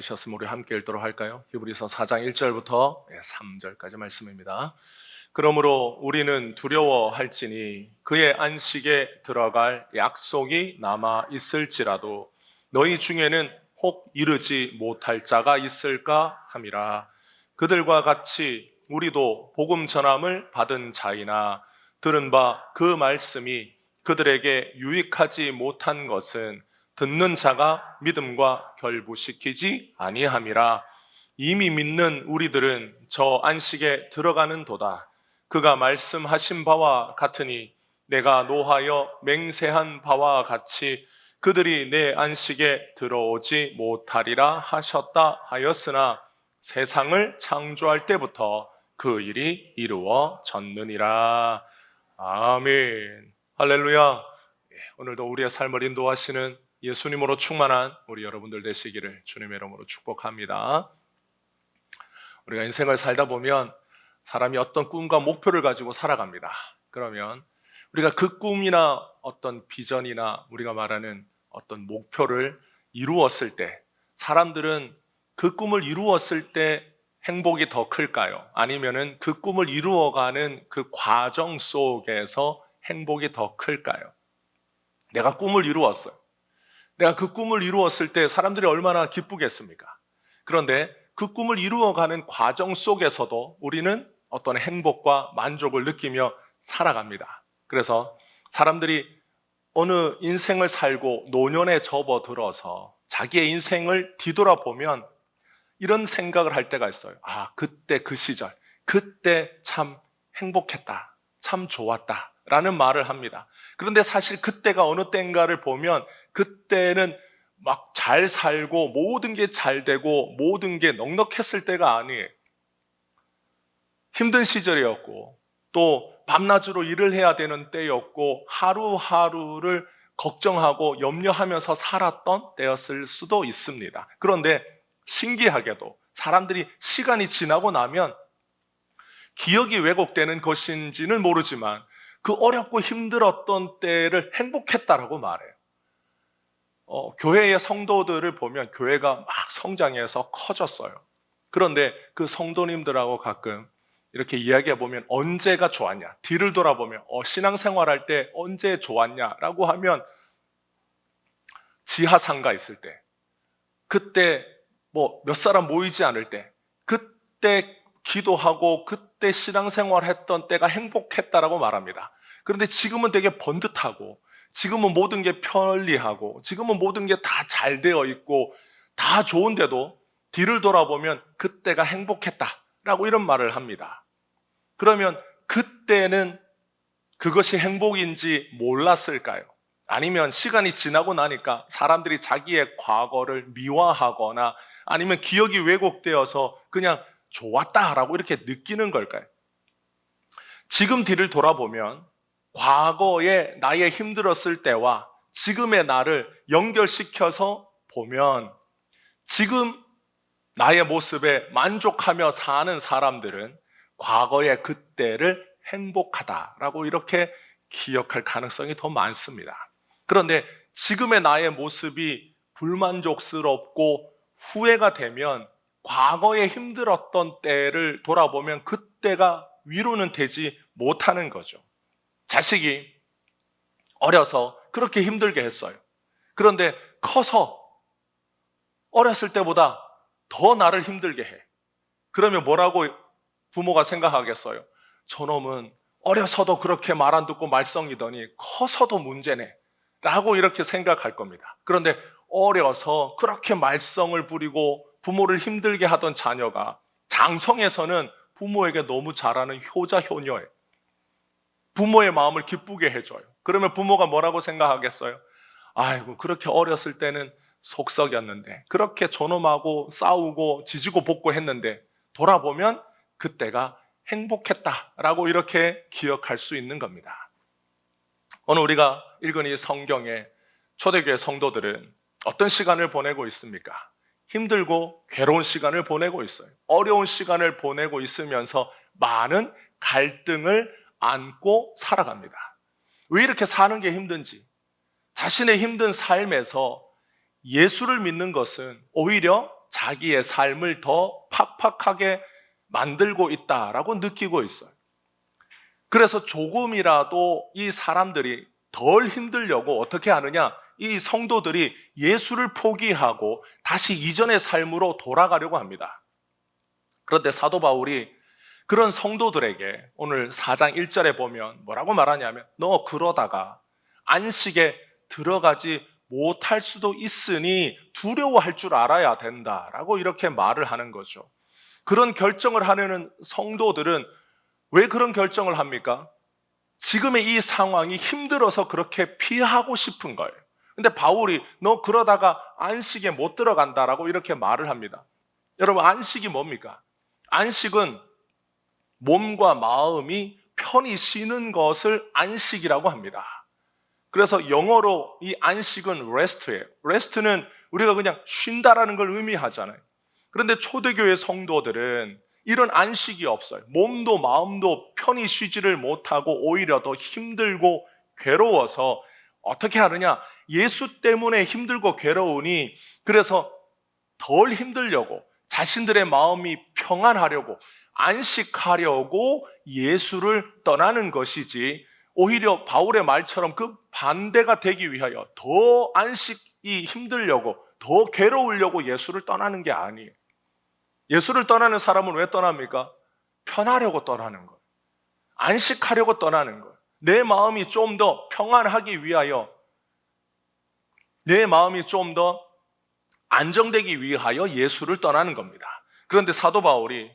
찾으셨으면 우리 함께 읽도록 할까요? 히브리서 4장 1절부터 3절까지 말씀입니다. 그러므로 우리는 두려워할지니 그의 안식에 들어갈 약속이 남아 있을지라도 너희 중에는 혹 이르지 못할 자가 있을까 함이라. 그들과 같이 우리도 복음 전함을 받은 자이나 들은 바 그 말씀이 그들에게 유익하지 못한 것은 듣는 자가 믿음과 결부시키지 아니함이라. 이미 믿는 우리들은 저 안식에 들어가는 도다. 그가 말씀하신 바와 같으니 내가 노하여 맹세한 바와 같이 그들이 내 안식에 들어오지 못하리라 하셨다 하였으나 세상을 창조할 때부터 그 일이 이루어졌느니라. 아멘. 할렐루야. 오늘도 우리의 삶을 인도하시는 예수님으로 충만한 우리 여러분들 되시기를 주님의 이름으로 축복합니다. 우리가 인생을 살다 보면 사람이 어떤 꿈과 목표를 가지고 살아갑니다. 그러면 우리가 그 꿈이나 어떤 비전이나 우리가 말하는 어떤 목표를 이루었을 때, 사람들은 그 꿈을 이루었을 때 행복이 더 클까요? 아니면은 그 꿈을 이루어가는 그 과정 속에서 행복이 더 클까요? 내가 꿈을 이루었어요. 내가 그 꿈을 이루었을 때 사람들이 얼마나 기쁘겠습니까? 그런데 그 꿈을 이루어가는 과정 속에서도 우리는 어떤 행복과 만족을 느끼며 살아갑니다. 그래서 사람들이 어느 인생을 살고 노년에 접어들어서 자기의 인생을 뒤돌아보면 이런 생각을 할 때가 있어요. 아, 그때 그 시절, 그때 참 행복했다, 참 좋았다 라는 말을 합니다. 그런데 사실 그때가 어느 때인가를 보면 그때는 막 잘 살고 모든 게 잘 되고 모든 게 넉넉했을 때가 아니에요. 힘든 시절이었고 또 밤낮으로 일을 해야 되는 때였고 하루하루를 걱정하고 염려하면서 살았던 때였을 수도 있습니다. 그런데 신기하게도 사람들이 시간이 지나고 나면 기억이 왜곡되는 것인지는 모르지만 그 어렵고 힘들었던 때를 행복했다라고 말해요. 교회의 성도들을 보면 교회가 막 성장해서 커졌어요. 그런데 그 성도님들하고 가끔 이렇게 이야기해 보면 언제가 좋았냐, 뒤를 돌아보면 신앙생활할 때 언제 좋았냐라고 하면 지하상가 있을 때, 그때 뭐 몇 사람 모이지 않을 때, 그때 기도하고 그때 신앙생활 했던 때가 행복했다라고 말합니다. 그런데 지금은 되게 번듯하고 지금은 모든 게 편리하고 지금은 모든 게 다 잘 되어 있고 다 좋은데도 뒤를 돌아보면 그때가 행복했다라고 이런 말을 합니다. 그러면 그때는 그것이 행복인지 몰랐을까요? 아니면 시간이 지나고 나니까 사람들이 자기의 과거를 미화하거나 아니면 기억이 왜곡되어서 그냥 좋았다라고 이렇게 느끼는 걸까요? 지금 뒤를 돌아보면 과거의 나의 힘들었을 때와 지금의 나를 연결시켜서 보면 지금 나의 모습에 만족하며 사는 사람들은 과거의 그때를 행복하다라고 이렇게 기억할 가능성이 더 많습니다. 그런데 지금의 나의 모습이 불만족스럽고 후회가 되면 과거에 힘들었던 때를 돌아보면 그때가 위로는 되지 못하는 거죠. 자식이 어려서 그렇게 힘들게 했어요. 그런데 커서 어렸을 때보다 더 나를 힘들게 해. 그러면 뭐라고 부모가 생각하겠어요? 저놈은 어려서도 그렇게 말 안 듣고 말썽이더니 커서도 문제네 라고 이렇게 생각할 겁니다. 그런데 어려서 그렇게 말썽을 부리고 부모를 힘들게 하던 자녀가 장성에서는 부모에게 너무 잘하는 효자 효녀예요. 부모의 마음을 기쁘게 해줘요. 그러면 부모가 뭐라고 생각하겠어요? 아이고, 그렇게 어렸을 때는 속썩였는데, 그렇게 저놈하고 싸우고 지지고 볶고 했는데 돌아보면 그때가 행복했다라고 이렇게 기억할 수 있는 겁니다. 오늘 우리가 읽은 이 성경에 초대교회 성도들은 어떤 시간을 보내고 있습니까? 힘들고 괴로운 시간을 보내고 있어요. 어려운 시간을 보내고 있으면서 많은 갈등을 안고 살아갑니다. 왜 이렇게 사는 게 힘든지, 자신의 힘든 삶에서 예수를 믿는 것은 오히려 자기의 삶을 더 팍팍하게 만들고 있다라고 느끼고 있어요. 그래서 조금이라도 이 사람들이 덜 힘들려고 어떻게 하느냐? 이 성도들이 예수를 포기하고 다시 이전의 삶으로 돌아가려고 합니다. 그런데 사도 바울이 그런 성도들에게 오늘 4장 1절에 보면 뭐라고 말하냐면, 너 그러다가 안식에 들어가지 못할 수도 있으니 두려워할 줄 알아야 된다라고 이렇게 말을 하는 거죠. 그런 결정을 하려는 성도들은 왜 그런 결정을 합니까? 지금의 이 상황이 힘들어서 그렇게 피하고 싶은 거예요. 근데 바울이 너 그러다가 안식에 못 들어간다라고 이렇게 말을 합니다. 여러분, 안식이 뭡니까? 안식은 몸과 마음이 편히 쉬는 것을 안식이라고 합니다. 그래서 영어로 이 안식은 rest예요. rest는 우리가 그냥 쉰다라는 걸 의미하잖아요. 그런데 초대교회 성도들은 이런 안식이 없어요. 몸도 마음도 편히 쉬지를 못하고 오히려 더 힘들고 괴로워서 어떻게 하느냐? 예수 때문에 힘들고 괴로우니 그래서 덜 힘들려고, 자신들의 마음이 평안하려고, 안식하려고 예수를 떠나는 것이지, 오히려 바울의 말처럼 그 반대가 되기 위하여 더 안식이 힘들려고, 더 괴로우려고 예수를 떠나는 게 아니에요. 예수를 떠나는 사람은 왜 떠납니까? 편하려고 떠나는 거예요. 안식하려고 떠나는 거예요. 내 마음이 좀 더 평안하기 위하여, 내 마음이 좀 더 안정되기 위하여 예수를 떠나는 겁니다. 그런데 사도 바울이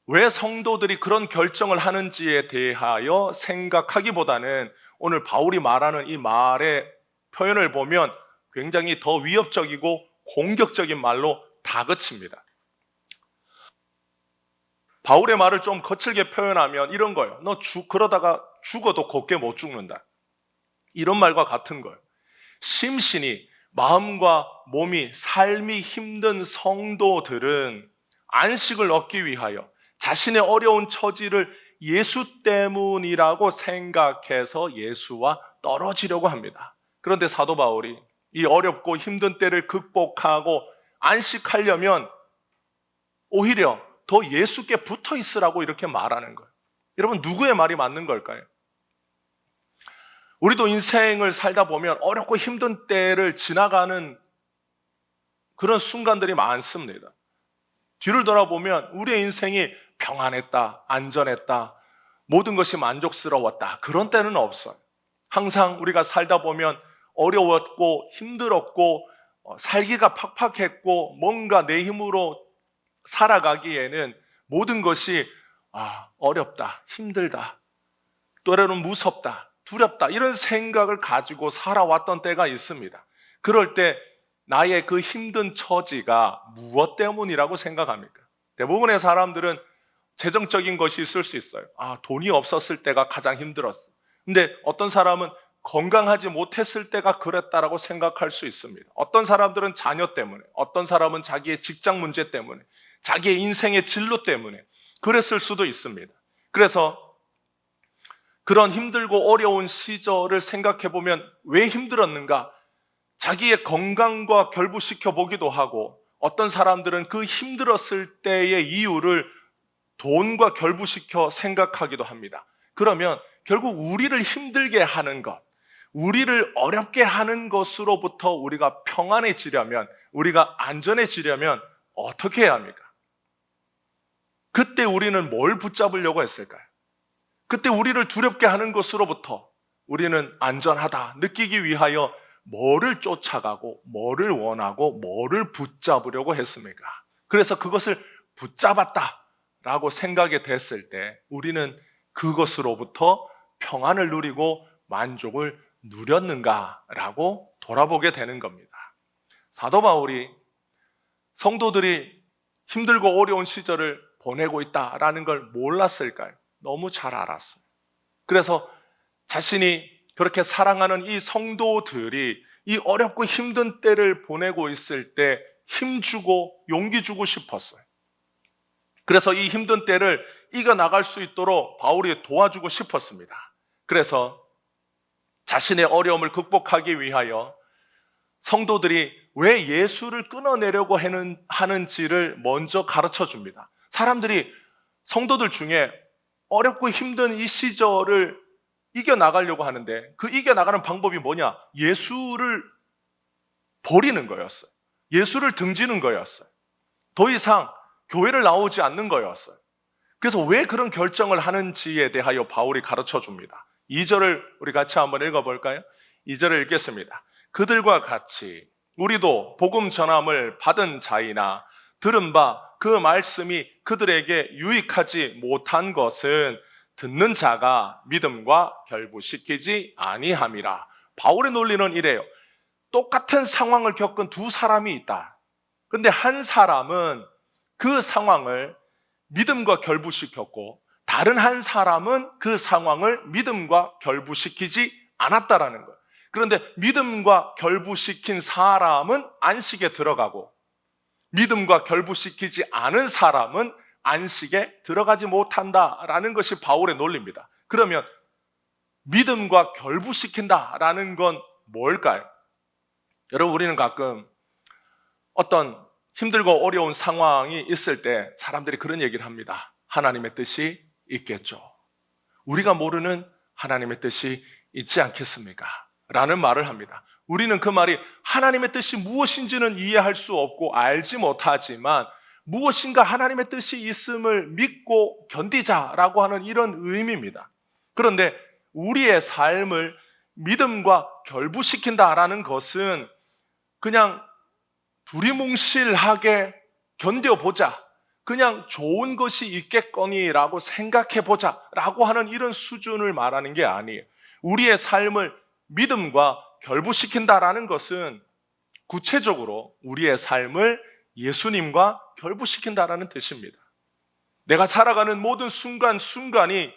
왜 성도들이 그런 결정을 하는지에 대하여 생각하기보다는 오늘 바울이 말하는 이 말의 표현을 보면 굉장히 더 위협적이고 공격적인 말로 다그칩니다. 바울의 말을 좀 거칠게 표현하면 이런 거예요. 너 그러다가 죽어도 곱게 못 죽는다. 이런 말과 같은 거예요. 심신이, 마음과 몸이, 삶이 힘든 성도들은 안식을 얻기 위하여 자신의 어려운 처지를 예수 때문이라고 생각해서 예수와 떨어지려고 합니다. 그런데 사도 바울이 이 어렵고 힘든 때를 극복하고 안식하려면 오히려 더 예수께 붙어 있으라고 이렇게 말하는 거예요. 여러분, 누구의 말이 맞는 걸까요? 우리도 인생을 살다 보면 어렵고 힘든 때를 지나가는 그런 순간들이 많습니다. 뒤를 돌아보면 우리의 인생이 평안했다, 안전했다, 모든 것이 만족스러웠다, 그런 때는 없어요. 항상 우리가 살다 보면 어려웠고 힘들었고 살기가 팍팍했고 뭔가 내 힘으로 살아가기에는 모든 것이 어렵다, 힘들다, 때로는 무섭다, 두렵다, 이런 생각을 가지고 살아왔던 때가 있습니다. 그럴 때 나의 그 힘든 처지가 무엇 때문이라고 생각합니까? 대부분의 사람들은 재정적인 것이 있을 수 있어요. 돈이 없었을 때가 가장 힘들었어. 근데 어떤 사람은 건강하지 못했을 때가 그랬다라고 생각할 수 있습니다. 어떤 사람들은 자녀 때문에, 어떤 사람은 자기의 직장 문제 때문에, 자기의 인생의 진로 때문에 그랬을 수도 있습니다. 그래서 그런 힘들고 어려운 시절을 생각해 보면 왜 힘들었는가? 자기의 건강과 결부시켜 보기도 하고, 어떤 사람들은 그 힘들었을 때의 이유를 돈과 결부시켜 생각하기도 합니다. 그러면 결국 우리를 힘들게 하는 것, 우리를 어렵게 하는 것으로부터 우리가 평안해지려면, 우리가 안전해지려면 어떻게 해야 합니까? 그때 우리는 뭘 붙잡으려고 했을까요? 그때 우리를 두렵게 하는 것으로부터 우리는 안전하다 느끼기 위하여 뭐를 쫓아가고, 뭐를 원하고, 뭐를 붙잡으려고 했습니까? 그래서 그것을 붙잡았다라고 생각이 됐을 때 우리는 그것으로부터 평안을 누리고 만족을 누렸는가라고 돌아보게 되는 겁니다. 사도 바울이 성도들이 힘들고 어려운 시절을 보내고 있다라는 걸 몰랐을까요? 너무 잘 알았어요. 그래서 자신이 그렇게 사랑하는 이 성도들이 이 어렵고 힘든 때를 보내고 있을 때 힘주고 용기 주고 싶었어요. 그래서 이 힘든 때를 이겨나갈 수 있도록 바울이 도와주고 싶었습니다. 그래서 자신의 어려움을 극복하기 위하여 성도들이 왜 예수를 끊어내려고 하는지를 먼저 가르쳐 줍니다. 사람들이 성도들 중에 어렵고 힘든 이 시절을 이겨나가려고 하는데 그 이겨나가는 방법이 뭐냐? 예수를 버리는 거였어요. 예수를 등지는 거였어요. 더 이상 교회를 나오지 않는 거였어요. 그래서 왜 그런 결정을 하는지에 대하여 바울이 가르쳐 줍니다. 2절을 우리 같이 한번 읽어볼까요? 2절을 읽겠습니다. 그들과 같이 우리도 복음 전함을 받은 자이나 들은 바 그 말씀이 그들에게 유익하지 못한 것은 듣는 자가 믿음과 결부시키지 아니함이라. 바울의 논리는 이래요. 똑같은 상황을 겪은 두 사람이 있다. 근데 한 사람은 그 상황을 믿음과 결부시켰고 다른 한 사람은 그 상황을 믿음과 결부시키지 않았다라는 거예요. 그런데 믿음과 결부시킨 사람은 안식에 들어가고 믿음과 결부시키지 않은 사람은 안식에 들어가지 못한다라는 것이 바울의 논리입니다. 그러면 믿음과 결부시킨다라는 건 뭘까요? 여러분, 우리는 가끔 어떤 힘들고 어려운 상황이 있을 때 사람들이 그런 얘기를 합니다. 하나님의 뜻이 있겠죠. 우리가 모르는 하나님의 뜻이 있지 않겠습니까? 라는 말을 합니다. 우리는 그 말이 하나님의 뜻이 무엇인지는 이해할 수 없고 알지 못하지만 무엇인가 하나님의 뜻이 있음을 믿고 견디자라고 하는 이런 의미입니다. 그런데 우리의 삶을 믿음과 결부시킨다라는 것은 그냥 두리뭉실하게 견뎌보자, 그냥 좋은 것이 있겠거니라고 생각해보자 라고 하는 이런 수준을 말하는 게 아니에요. 우리의 삶을 믿음과 결부시킨다라는 것은 구체적으로 우리의 삶을 예수님과 결부시킨다라는 뜻입니다. 내가 살아가는 모든 순간순간이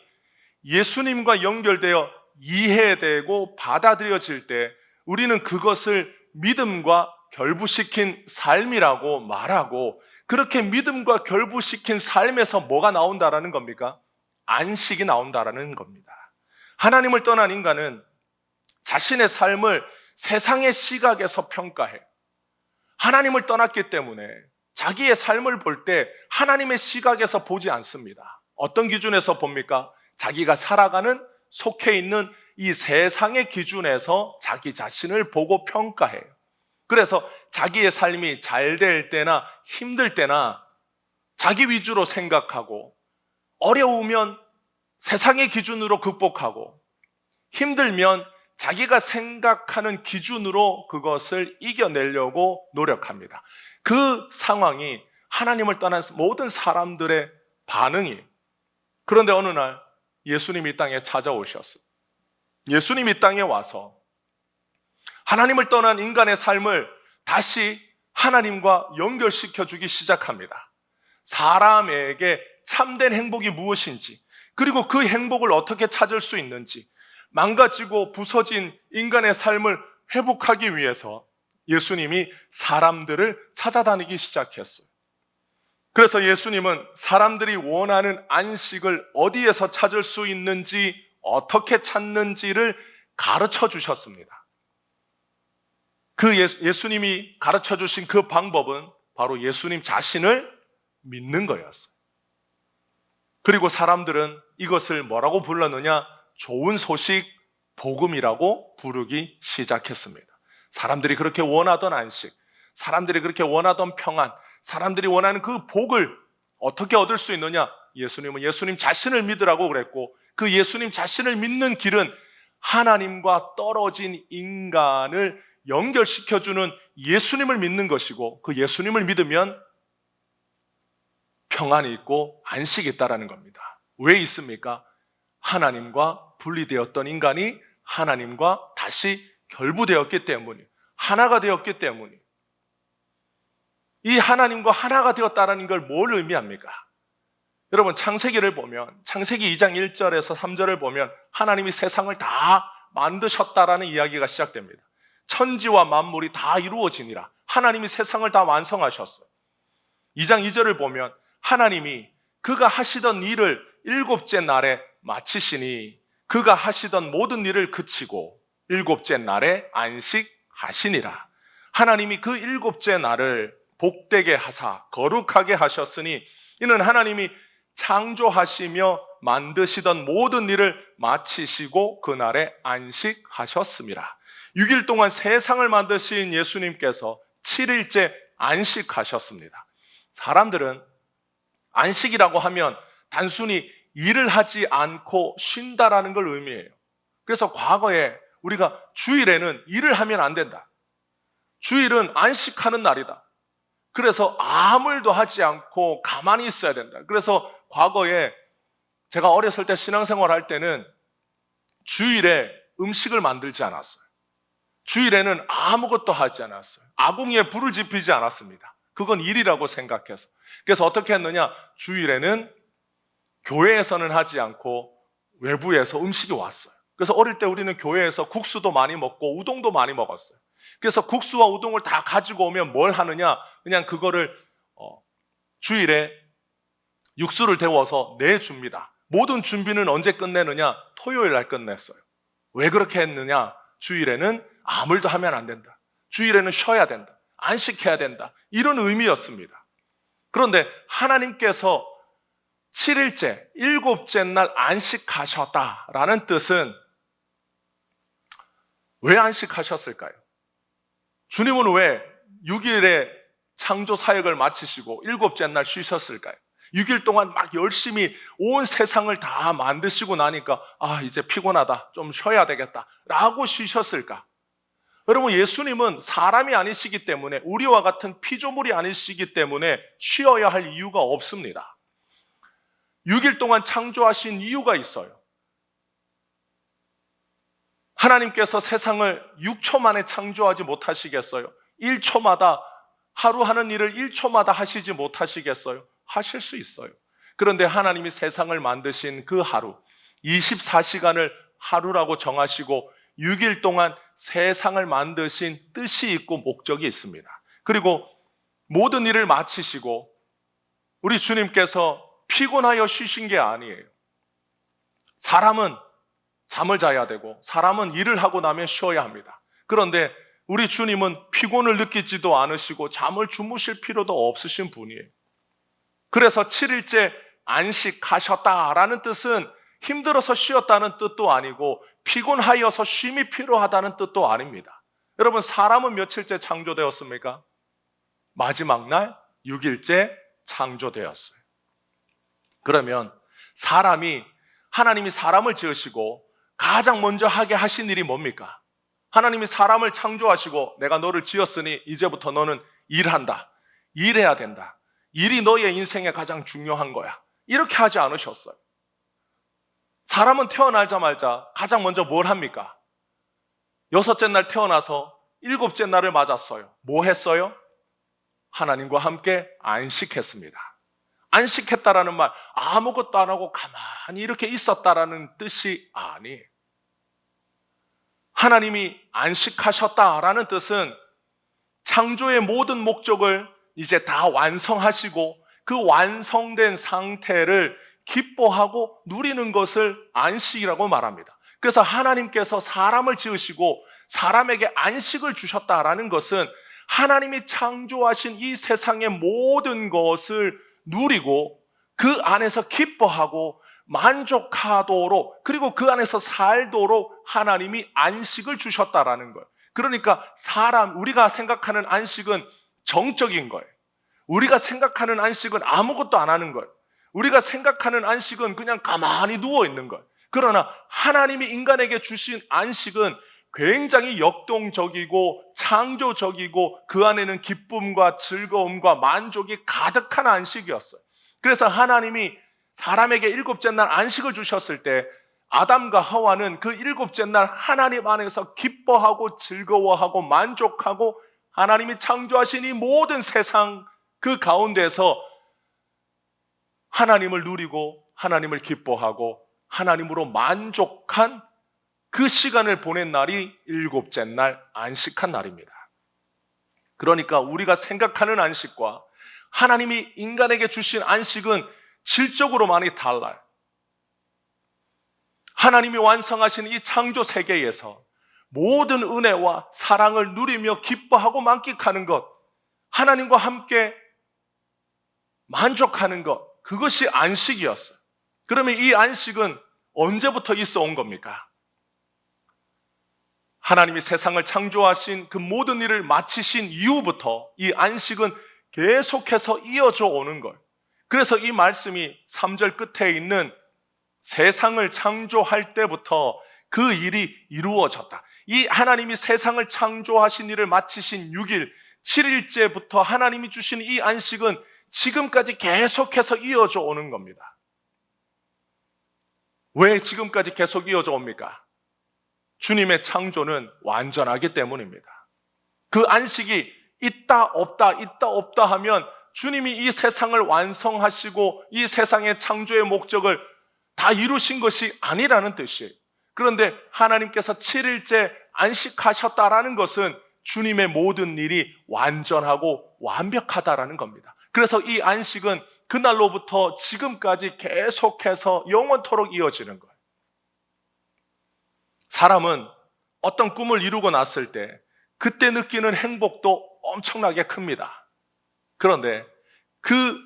예수님과 연결되어 이해되고 받아들여질 때 우리는 그것을 믿음과 결부시킨 삶이라고 말하고, 그렇게 믿음과 결부시킨 삶에서 뭐가 나온다라는 겁니까? 안식이 나온다라는 겁니다. 하나님을 떠난 인간은 자신의 삶을 세상의 시각에서 평가해요. 하나님을 떠났기 때문에 자기의 삶을 볼 때 하나님의 시각에서 보지 않습니다. 어떤 기준에서 봅니까? 자기가 살아가는, 속해 있는 이 세상의 기준에서 자기 자신을 보고 평가해요. 그래서 자기의 삶이 잘 될 때나 힘들 때나 자기 위주로 생각하고, 어려우면 세상의 기준으로 극복하고, 힘들면 자기가 생각하는 기준으로 그것을 이겨내려고 노력합니다. 그 상황이 하나님을 떠난 모든 사람들의 반응이에요. 그런데 어느 날 예수님이 이 땅에 찾아오셨어요. 예수님이 이 땅에 와서 하나님을 떠난 인간의 삶을 다시 하나님과 연결시켜주기 시작합니다. 사람에게 참된 행복이 무엇인지, 그리고 그 행복을 어떻게 찾을 수 있는지, 망가지고 부서진 인간의 삶을 회복하기 위해서 예수님이 사람들을 찾아다니기 시작했어요. 그래서 예수님은 사람들이 원하는 안식을 어디에서 찾을 수 있는지, 어떻게 찾는지를 가르쳐 주셨습니다. 그 예수님이 가르쳐 주신 그 방법은 바로 예수님 자신을 믿는 거였어요. 그리고 사람들은 이것을 뭐라고 불렀느냐? 좋은 소식, 복음이라고 부르기 시작했습니다. 사람들이 그렇게 원하던 안식, 사람들이 그렇게 원하던 평안, 사람들이 원하는 그 복을 어떻게 얻을 수 있느냐? 예수님은 예수님 자신을 믿으라고 그랬고, 그 예수님 자신을 믿는 길은 하나님과 떨어진 인간을 연결시켜주는 예수님을 믿는 것이고, 그 예수님을 믿으면 평안이 있고 안식이 있다는 겁니다. 왜 있습니까? 하나님과 분리되었던 인간이 하나님과 다시 결부되었기 때문이에요. 하나가 되었기 때문이에요. 이 하나님과 하나가 되었다는 걸 뭘 의미합니까? 여러분, 창세기를 보면, 창세기 2장 1절에서 3절을 보면 하나님이 세상을 다 만드셨다라는 이야기가 시작됩니다. 천지와 만물이 다 이루어지니라. 하나님이 세상을 다 완성하셨어요. 2장 2절을 보면 하나님이 그가 하시던 일을 일곱째 날에 마치시니 그가 하시던 모든 일을 그치고 일곱째 날에 안식하시니라. 하나님이 그 일곱째 날을 복되게 하사 거룩하게 하셨으니 이는 하나님이 창조하시며 만드시던 모든 일을 마치시고 그날에 안식하셨습니다. 6일 동안 세상을 만드신 예수님께서 7일째 안식하셨습니다. 사람들은 안식이라고 하면 단순히 일을 하지 않고 쉰다라는 걸 의미해요. 그래서 과거에 우리가 주일에는 일을 하면 안 된다. 주일은 안식하는 날이다. 그래서 아무 일도 하지 않고 가만히 있어야 된다. 그래서 과거에 제가 어렸을 때 신앙생활 할 때는 주일에 음식을 만들지 않았어요. 주일에는 아무것도 하지 않았어요. 아궁이에 불을 지피지 않았습니다. 그건 일이라고 생각해서. 그래서 어떻게 했느냐? 주일에는 교회에서는 하지 않고 외부에서 음식이 왔어요. 그래서 어릴 때 우리는 교회에서 국수도 많이 먹고 우동도 많이 먹었어요. 그래서 국수와 우동을 다 가지고 오면 뭘 하느냐? 그냥 그거를 주일에 육수를 데워서 내줍니다. 모든 준비는 언제 끝내느냐? 토요일 날 끝냈어요. 왜 그렇게 했느냐? 주일에는 아무 일도 하면 안 된다. 주일에는 쉬어야 된다. 안식해야 된다. 이런 의미였습니다. 그런데 하나님께서 7일째, 7째 날 안식하셨다라는 뜻은 왜 안식하셨을까요? 주님은 왜 6일에 창조 사역을 마치시고 7째 날 쉬셨을까요? 6일 동안 막 열심히 온 세상을 다 만드시고 나니까 이제 피곤하다, 좀 쉬어야 되겠다 라고 쉬셨을까? 여러분, 예수님은 사람이 아니시기 때문에, 우리와 같은 피조물이 아니시기 때문에 쉬어야 할 이유가 없습니다. 6일 동안 창조하신 이유가 있어요. 하나님께서 세상을 6초 만에 창조하지 못하시겠어요? 1초마다, 하루 하는 일을 1초마다 하시지 못하시겠어요? 하실 수 있어요. 그런데 하나님이 세상을 만드신 그 하루, 24시간을 하루라고 정하시고 6일 동안 세상을 만드신 뜻이 있고 목적이 있습니다. 그리고 모든 일을 마치시고 우리 주님께서 피곤하여 쉬신 게 아니에요. 사람은 잠을 자야 되고 사람은 일을 하고 나면 쉬어야 합니다. 그런데 우리 주님은 피곤을 느끼지도 않으시고 잠을 주무실 필요도 없으신 분이에요. 그래서 7일째 안식하셨다라는 뜻은 힘들어서 쉬었다는 뜻도 아니고 피곤하여서 쉼이 필요하다는 뜻도 아닙니다. 여러분, 사람은 며칠째 창조되었습니까? 마지막 날 6일째 창조되었어요. 그러면 하나님이 사람을 지으시고 가장 먼저 하게 하신 일이 뭡니까? 하나님이 사람을 창조하시고 내가 너를 지었으니 이제부터 너는 일한다. 일해야 된다. 일이 너의 인생에 가장 중요한 거야. 이렇게 하지 않으셨어요. 사람은 태어나자마자 가장 먼저 뭘 합니까? 6째 날 태어나서 7째 날을 맞았어요. 뭐 했어요? 하나님과 함께 안식했습니다. 안식했다라는 말, 아무것도 안 하고 가만히 이렇게 있었다라는 뜻이 아니에요. 하나님이 안식하셨다라는 뜻은 창조의 모든 목적을 이제 다 완성하시고 그 완성된 상태를 기뻐하고 누리는 것을 안식이라고 말합니다. 그래서 하나님께서 사람을 지으시고 사람에게 안식을 주셨다라는 것은 하나님이 창조하신 이 세상의 모든 것을 누리고 그 안에서 기뻐하고 만족하도록, 그리고 그 안에서 살도록 하나님이 안식을 주셨다라는 거예요. 그러니까 우리가 생각하는 안식은 정적인 거예요. 우리가 생각하는 안식은 아무것도 안 하는 거예요. 우리가 생각하는 안식은 그냥 가만히 누워 있는 거예요. 그러나 하나님이 인간에게 주신 안식은 굉장히 역동적이고 창조적이고 그 안에는 기쁨과 즐거움과 만족이 가득한 안식이었어요. 그래서 하나님이 사람에게 7째 날 안식을 주셨을 때 아담과 하와는 그 7째 날 하나님 안에서 기뻐하고 즐거워하고 만족하고 하나님이 창조하신 이 모든 세상 그 가운데서 하나님을 누리고 하나님을 기뻐하고 하나님으로 만족한 그 시간을 보낸 날이 7째 날 안식한 날입니다. 그러니까 우리가 생각하는 안식과 하나님이 인간에게 주신 안식은 질적으로 많이 달라요. 하나님이 완성하신 이 창조 세계에서 모든 은혜와 사랑을 누리며 기뻐하고 만끽하는 것, 하나님과 함께 만족하는 것, 그것이 안식이었어요. 그러면 이 안식은 언제부터 있어 온 겁니까? 하나님이 세상을 창조하신 그 모든 일을 마치신 이후부터 이 안식은 계속해서 이어져 오는 거예요. 그래서 이 말씀이 3절 끝에 있는 세상을 창조할 때부터 그 일이 이루어졌다. 이 하나님이 세상을 창조하신 일을 마치신 6일, 7일째부터 하나님이 주신 이 안식은 지금까지 계속해서 이어져 오는 겁니다. 왜 지금까지 계속 이어져 옵니까? 주님의 창조는 완전하기 때문입니다. 그 안식이 있다 없다 하면 주님이 이 세상을 완성하시고 이 세상의 창조의 목적을 다 이루신 것이 아니라는 뜻이에요. 그런데 하나님께서 7일째 안식하셨다라는 것은 주님의 모든 일이 완전하고 완벽하다라는 겁니다. 그래서 이 안식은 그날로부터 지금까지 계속해서 영원토록 이어지는 거예요. 사람은 어떤 꿈을 이루고 났을 때 그때 느끼는 행복도 엄청나게 큽니다. 그런데 그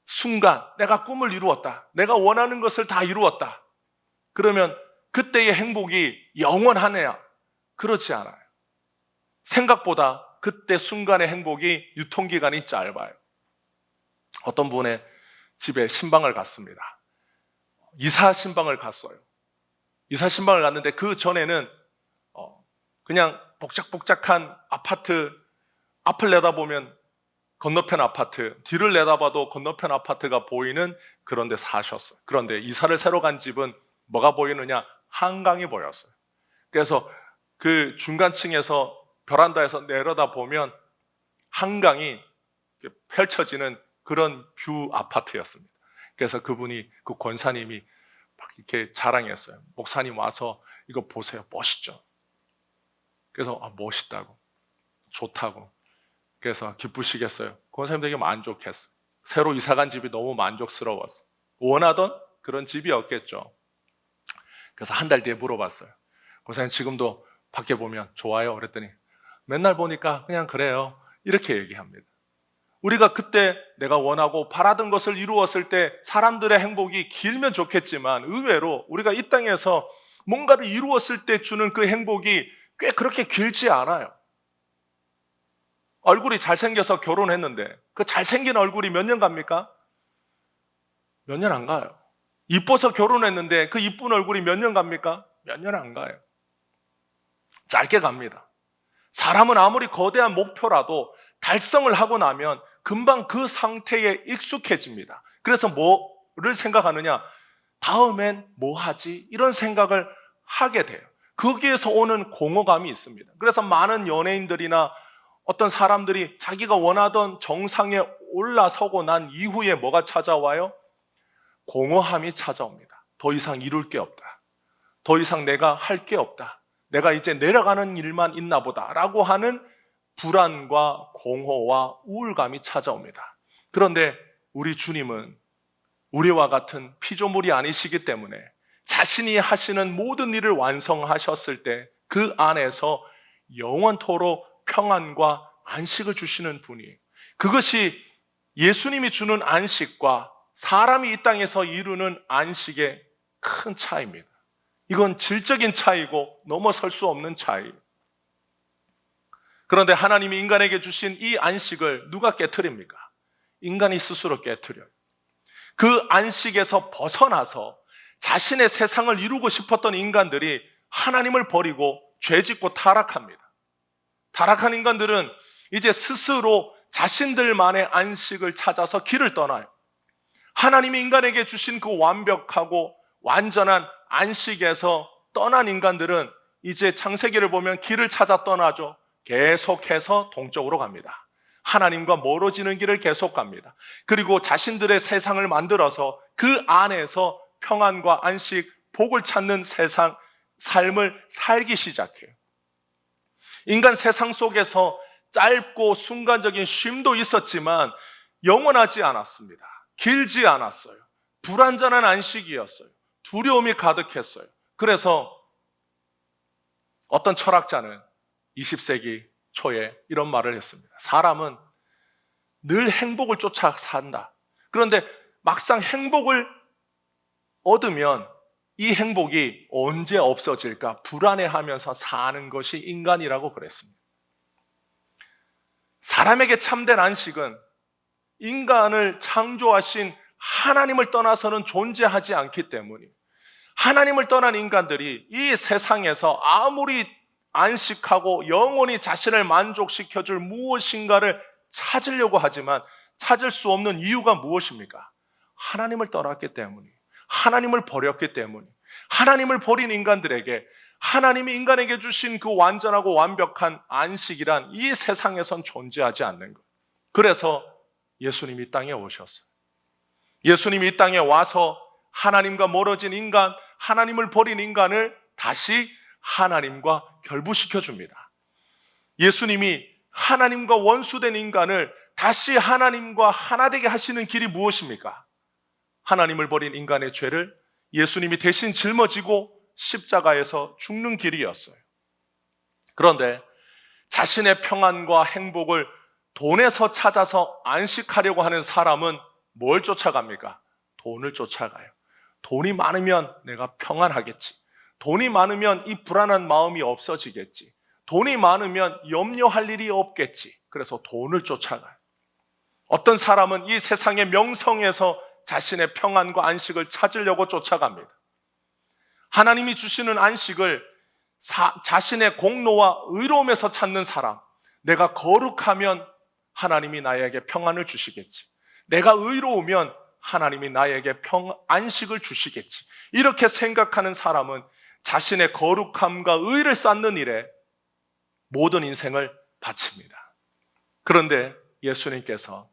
순간 내가 꿈을 이루었다, 내가 원하는 것을 다 이루었다, 그러면 그때의 행복이 영원하냐? 그렇지 않아요. 생각보다 그때 순간의 행복이 유통기간이 짧아요. 어떤 분의 집에 신방을 갔습니다. 이사 신방을 갔어요. 이사 신방을 갔는데 그 전에는 그냥 복작복작한 아파트, 앞을 내다보면 건너편 아파트, 뒤를 내다봐도 건너편 아파트가 보이는 그런 데 사셨어요. 그런데 이사를 새로 간 집은 뭐가 보이느냐? 한강이 보였어요. 그래서 그 중간층에서 베란다에서 내려다보면 한강이 펼쳐지는 그런 뷰 아파트였습니다. 그래서 그분이, 그 권사님이 막 이렇게 자랑했어요. 목사님 와서 이거 보세요. 멋있죠? 그래서 멋있다고, 좋다고. 그래서 기쁘시겠어요. 권사님 되게 만족했어요. 새로 이사간 집이 너무 만족스러웠어요. 원하던 그런 집이었겠죠. 그래서 한 달 뒤에 물어봤어요. 권사님 지금도 밖에 보면 좋아요? 그랬더니 맨날 보니까 그냥 그래요. 이렇게 얘기합니다. 우리가 그때 내가 원하고 바라던 것을 이루었을 때 사람들의 행복이 길면 좋겠지만 의외로 우리가 이 땅에서 뭔가를 이루었을 때 주는 그 행복이 꽤 그렇게 길지 않아요. 얼굴이 잘생겨서 결혼했는데 그 잘생긴 얼굴이 몇 년 갑니까? 몇 년 안 가요. 이뻐서 결혼했는데 그 이쁜 얼굴이 몇 년 갑니까? 몇 년 안 가요. 짧게 갑니다. 사람은 아무리 거대한 목표라도 달성을 하고 나면 금방 그 상태에 익숙해집니다. 그래서 뭐를 생각하느냐? 다음엔 뭐 하지? 이런 생각을 하게 돼요. 거기에서 오는 공허감이 있습니다. 그래서 많은 연예인들이나 어떤 사람들이 자기가 원하던 정상에 올라서고 난 이후에 뭐가 찾아와요? 공허함이 찾아옵니다. 더 이상 이룰 게 없다. 더 이상 내가 할 게 없다. 내가 이제 내려가는 일만 있나 보다 라고 하는 불안과 공허와 우울감이 찾아옵니다. 그런데 우리 주님은 우리와 같은 피조물이 아니시기 때문에 자신이 하시는 모든 일을 완성하셨을 때 그 안에서 영원토록 평안과 안식을 주시는 분이, 그것이 예수님이 주는 안식과 사람이 이 땅에서 이루는 안식의 큰 차이입니다. 이건 질적인 차이고 넘어설 수 없는 차이. 그런데 하나님이 인간에게 주신 이 안식을 누가 깨트립니까? 인간이 스스로 깨트려요. 그 안식에서 벗어나서 자신의 세상을 이루고 싶었던 인간들이 하나님을 버리고 죄짓고 타락합니다. 타락한 인간들은 이제 스스로 자신들만의 안식을 찾아서 길을 떠나요. 하나님이 인간에게 주신 그 완벽하고 완전한 안식에서 떠난 인간들은 이제 창세기를 보면 길을 찾아 떠나죠. 계속해서 동쪽으로 갑니다. 하나님과 멀어지는 길을 계속 갑니다. 그리고 자신들의 세상을 만들어서 그 안에서 평안과 안식, 복을 찾는 세상, 삶을 살기 시작해요. 인간 세상 속에서 짧고 순간적인 쉼도 있었지만 영원하지 않았습니다. 길지 않았어요. 불완전한 안식이었어요. 두려움이 가득했어요. 그래서 어떤 철학자는 20세기 초에 이런 말을 했습니다. 사람은 늘 행복을 쫓아 산다. 그런데 막상 행복을 얻으면 이 행복이 언제 없어질까 불안해하면서 사는 것이 인간이라고 그랬습니다. 사람에게 참된 안식은 인간을 창조하신 하나님을 떠나서는 존재하지 않기 때문이에요. 하나님을 떠난 인간들이 이 세상에서 아무리 안식하고 영원히 자신을 만족시켜줄 무엇인가를 찾으려고 하지만 찾을 수 없는 이유가 무엇입니까? 하나님을 떠났기 때문이에요. 하나님을 버렸기 때문이에요. 하나님을 버린 인간들에게 하나님이 인간에게 주신 그 완전하고 완벽한 안식이란 이 세상에선 존재하지 않는 것. 그래서 예수님이 이 땅에 오셨어요. 예수님이 이 땅에 와서 하나님과 멀어진 인간, 하나님을 버린 인간을 다시 하나님과 결부시켜 줍니다. 예수님이 하나님과 원수된 인간을 다시 하나님과 하나 되게 하시는 길이 무엇입니까? 하나님을 버린 인간의 죄를 예수님이 대신 짊어지고 십자가에서 죽는 길이었어요. 그런데 자신의 평안과 행복을 돈에서 찾아서 안식하려고 하는 사람은 뭘 쫓아갑니까? 돈을 쫓아가요. 돈이 많으면 내가 평안하겠지. 돈이 많으면 이 불안한 마음이 없어지겠지. 돈이 많으면 염려할 일이 없겠지. 그래서 돈을 쫓아가요. 어떤 사람은 이 세상의 명성에서 자신의 평안과 안식을 찾으려고 쫓아갑니다. 하나님이 주시는 안식을 자신의 공로와 의로움에서 찾는 사람, 내가 거룩하면 하나님이 나에게 평안을 주시겠지. 내가 의로우면 하나님이 나에게 안식을 주시겠지. 이렇게 생각하는 사람은 자신의 거룩함과 의를 쌓는 일에 모든 인생을 바칩니다. 그런데 예수님께서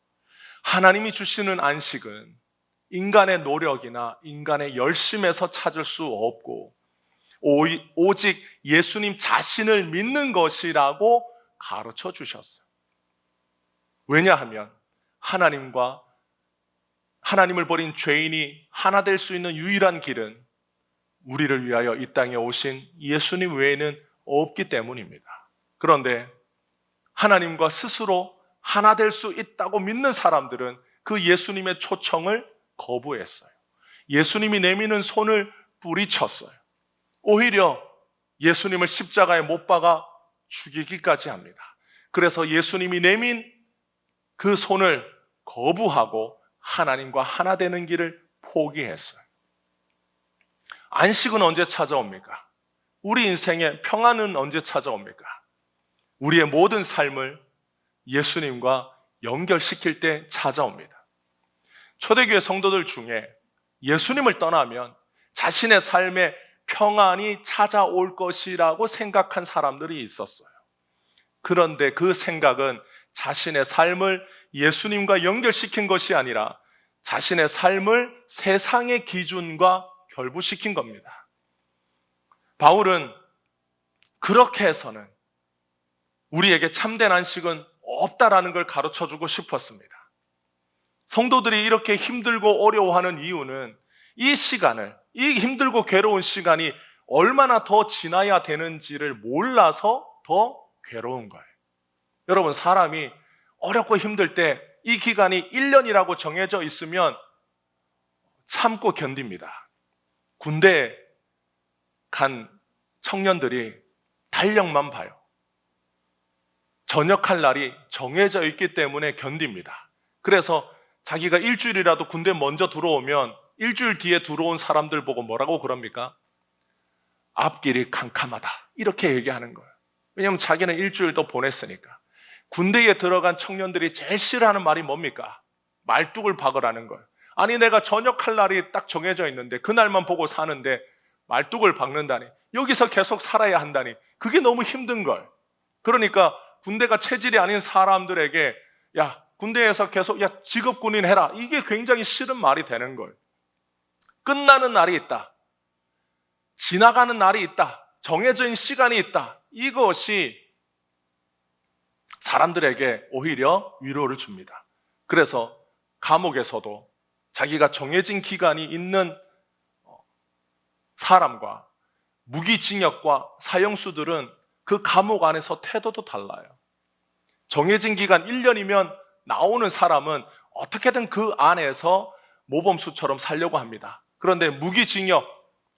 하나님이 주시는 안식은 인간의 노력이나 인간의 열심에서 찾을 수 없고 오직 예수님 자신을 믿는 것이라고 가르쳐 주셨어요. 왜냐하면 하나님을 버린 죄인이 하나 될 수 있는 유일한 길은 우리를 위하여 이 땅에 오신 예수님 외에는 없기 때문입니다. 그런데 하나님과 스스로 하나 될 수 있다고 믿는 사람들은 그 예수님의 초청을 거부했어요. 예수님이 내미는 손을 뿌리쳤어요. 오히려 예수님을 십자가에 못 박아 죽이기까지 합니다. 그래서 예수님이 내민 그 손을 거부하고 하나님과 하나 되는 길을 포기했어요. 안식은 언제 찾아옵니까? 우리 인생의 평안은 언제 찾아옵니까? 우리의 모든 삶을 예수님과 연결시킬 때 찾아옵니다. 초대교회 성도들 중에 예수님을 떠나면 자신의 삶에 평안이 찾아올 것이라고 생각한 사람들이 있었어요. 그런데 그 생각은 자신의 삶을 예수님과 연결시킨 것이 아니라 자신의 삶을 세상의 기준과 결부시킨 겁니다. 바울은 그렇게 해서는 우리에게 참된 안식은 없다라는 걸 가르쳐주고 싶었습니다. 성도들이 이렇게 힘들고 어려워하는 이유는 이 시간을, 이 힘들고 괴로운 시간이 얼마나 더 지나야 되는지를 몰라서 더 괴로운 거예요. 여러분, 사람이 어렵고 힘들 때 이 기간이 1년이라고 정해져 있으면 참고 견딥니다. 군대에 간 청년들이 달력만 봐요. 전역할 날이 정해져 있기 때문에 견딥니다. 그래서 자기가 일주일이라도 군대 먼저 들어오면 일주일 뒤에 들어온 사람들 보고 뭐라고 그럽니까? 앞길이 캄캄하다. 이렇게 얘기하는 거예요. 왜냐하면 자기는 일주일 더 보냈으니까. 군대에 들어간 청년들이 제일 싫어하는 말이 뭡니까? 말뚝을 박으라는 거예요. 아니, 내가 전역할 날이 딱 정해져 있는데 그날만 보고 사는데 말뚝을 박는다니, 여기서 계속 살아야 한다니, 그게 너무 힘든 걸. 그러니까 군대가 체질이 아닌 사람들에게 야, 군대에서 계속 직업군인 해라, 이게 굉장히 싫은 말이 되는 거예요. 끝나는 날이 있다, 지나가는 날이 있다, 정해진 시간이 있다. 이것이 사람들에게 오히려 위로를 줍니다. 그래서 감옥에서도 자기가 정해진 기간이 있는 사람과 무기징역과 사형수들은 그 감옥 안에서 태도도 달라요. 정해진 기간 1년이면 나오는 사람은 어떻게든 그 안에서 모범수처럼 살려고 합니다. 그런데 무기징역,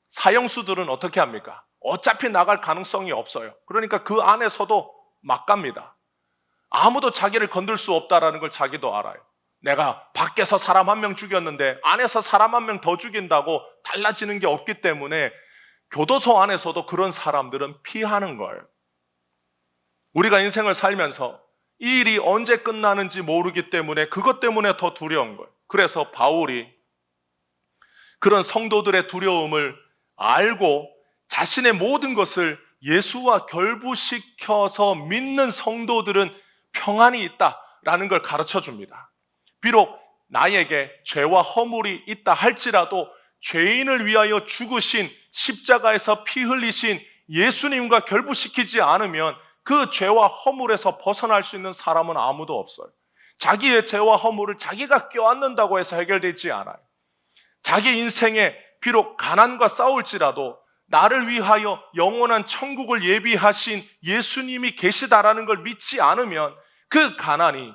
사형수들은 어떻게 합니까? 어차피 나갈 가능성이 없어요. 그러니까 그 안에서도 막 갑니다. 아무도 자기를 건들 수 없다는 걸 자기도 알아요. 내가 밖에서 사람 한 명 죽였는데 안에서 사람 한 명 더 죽인다고 달라지는 게 없기 때문에 교도소 안에서도 그런 사람들은 피하는 거예요. 우리가 인생을 살면서 이 일이 언제 끝나는지 모르기 때문에 그것 때문에 더 두려운 거예요. 그래서 바울이 그런 성도들의 두려움을 알고 자신의 모든 것을 예수와 결부시켜서 믿는 성도들은 평안이 있다라는 걸 가르쳐 줍니다. 비록 나에게 죄와 허물이 있다 할지라도 죄인을 위하여 죽으신 십자가에서 피 흘리신 예수님과 결부시키지 않으면 그 죄와 허물에서 벗어날 수 있는 사람은 아무도 없어요. 자기의 죄와 허물을 자기가 껴안는다고 해서 해결되지 않아요. 자기 인생에 비록 가난과 싸울지라도 나를 위하여 영원한 천국을 예비하신 예수님이 계시다라는 걸 믿지 않으면 그 가난이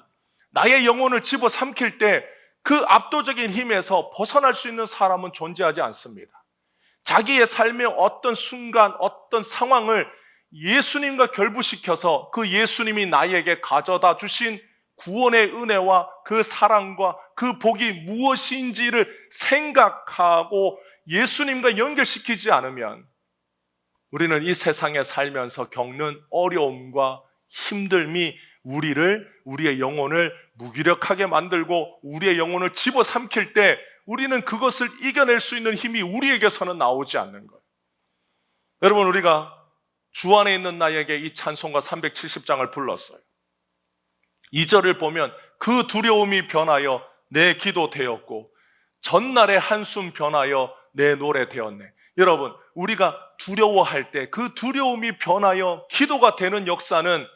나의 영혼을 집어삼킬 때 그 압도적인 힘에서 벗어날 수 있는 사람은 존재하지 않습니다. 자기의 삶의 어떤 순간, 어떤 상황을 예수님과 결부시켜서 그 예수님이 나에게 가져다 주신 구원의 은혜와 그 사랑과 그 복이 무엇인지를 생각하고 예수님과 연결시키지 않으면 우리는 이 세상에 살면서 겪는 어려움과 힘듦이 우리의 영혼을 무기력하게 만들고 우리의 영혼을 집어삼킬 때 우리는 그것을 이겨낼 수 있는 힘이 우리에게서는 나오지 않는 거예요. 여러분, 우리가 주 안에 있는 나에게 이 찬송가 370장을 불렀어요. 2절을 보면 그 두려움이 변하여 내 기도 되었고 전날의 한숨 변하여 내 노래 되었네. 여러분, 우리가 두려워할 때 그 두려움이 변하여 기도가 되는 역사는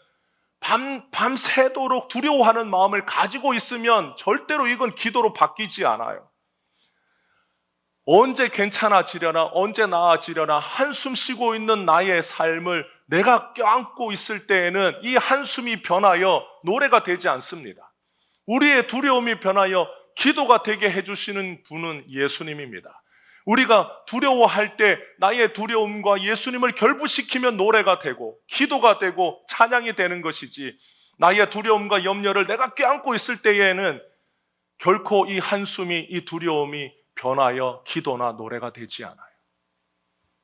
밤새도록 두려워하는 마음을 가지고 있으면 절대로 이건 기도로 바뀌지 않아요. 언제 괜찮아지려나, 언제 나아지려나 한숨 쉬고 있는 나의 삶을 내가 껴안고 있을 때에는 이 한숨이 변하여 노래가 되지 않습니다. 우리의 두려움이 변하여 기도가 되게 해주시는 분은 예수님입니다. 우리가 두려워할 때 나의 두려움과 예수님을 결부시키면 노래가 되고 기도가 되고 찬양이 되는 것이지, 나의 두려움과 염려를 내가 껴안고 있을 때에는 결코 이 한숨이, 이 두려움이 변하여 기도나 노래가 되지 않아요.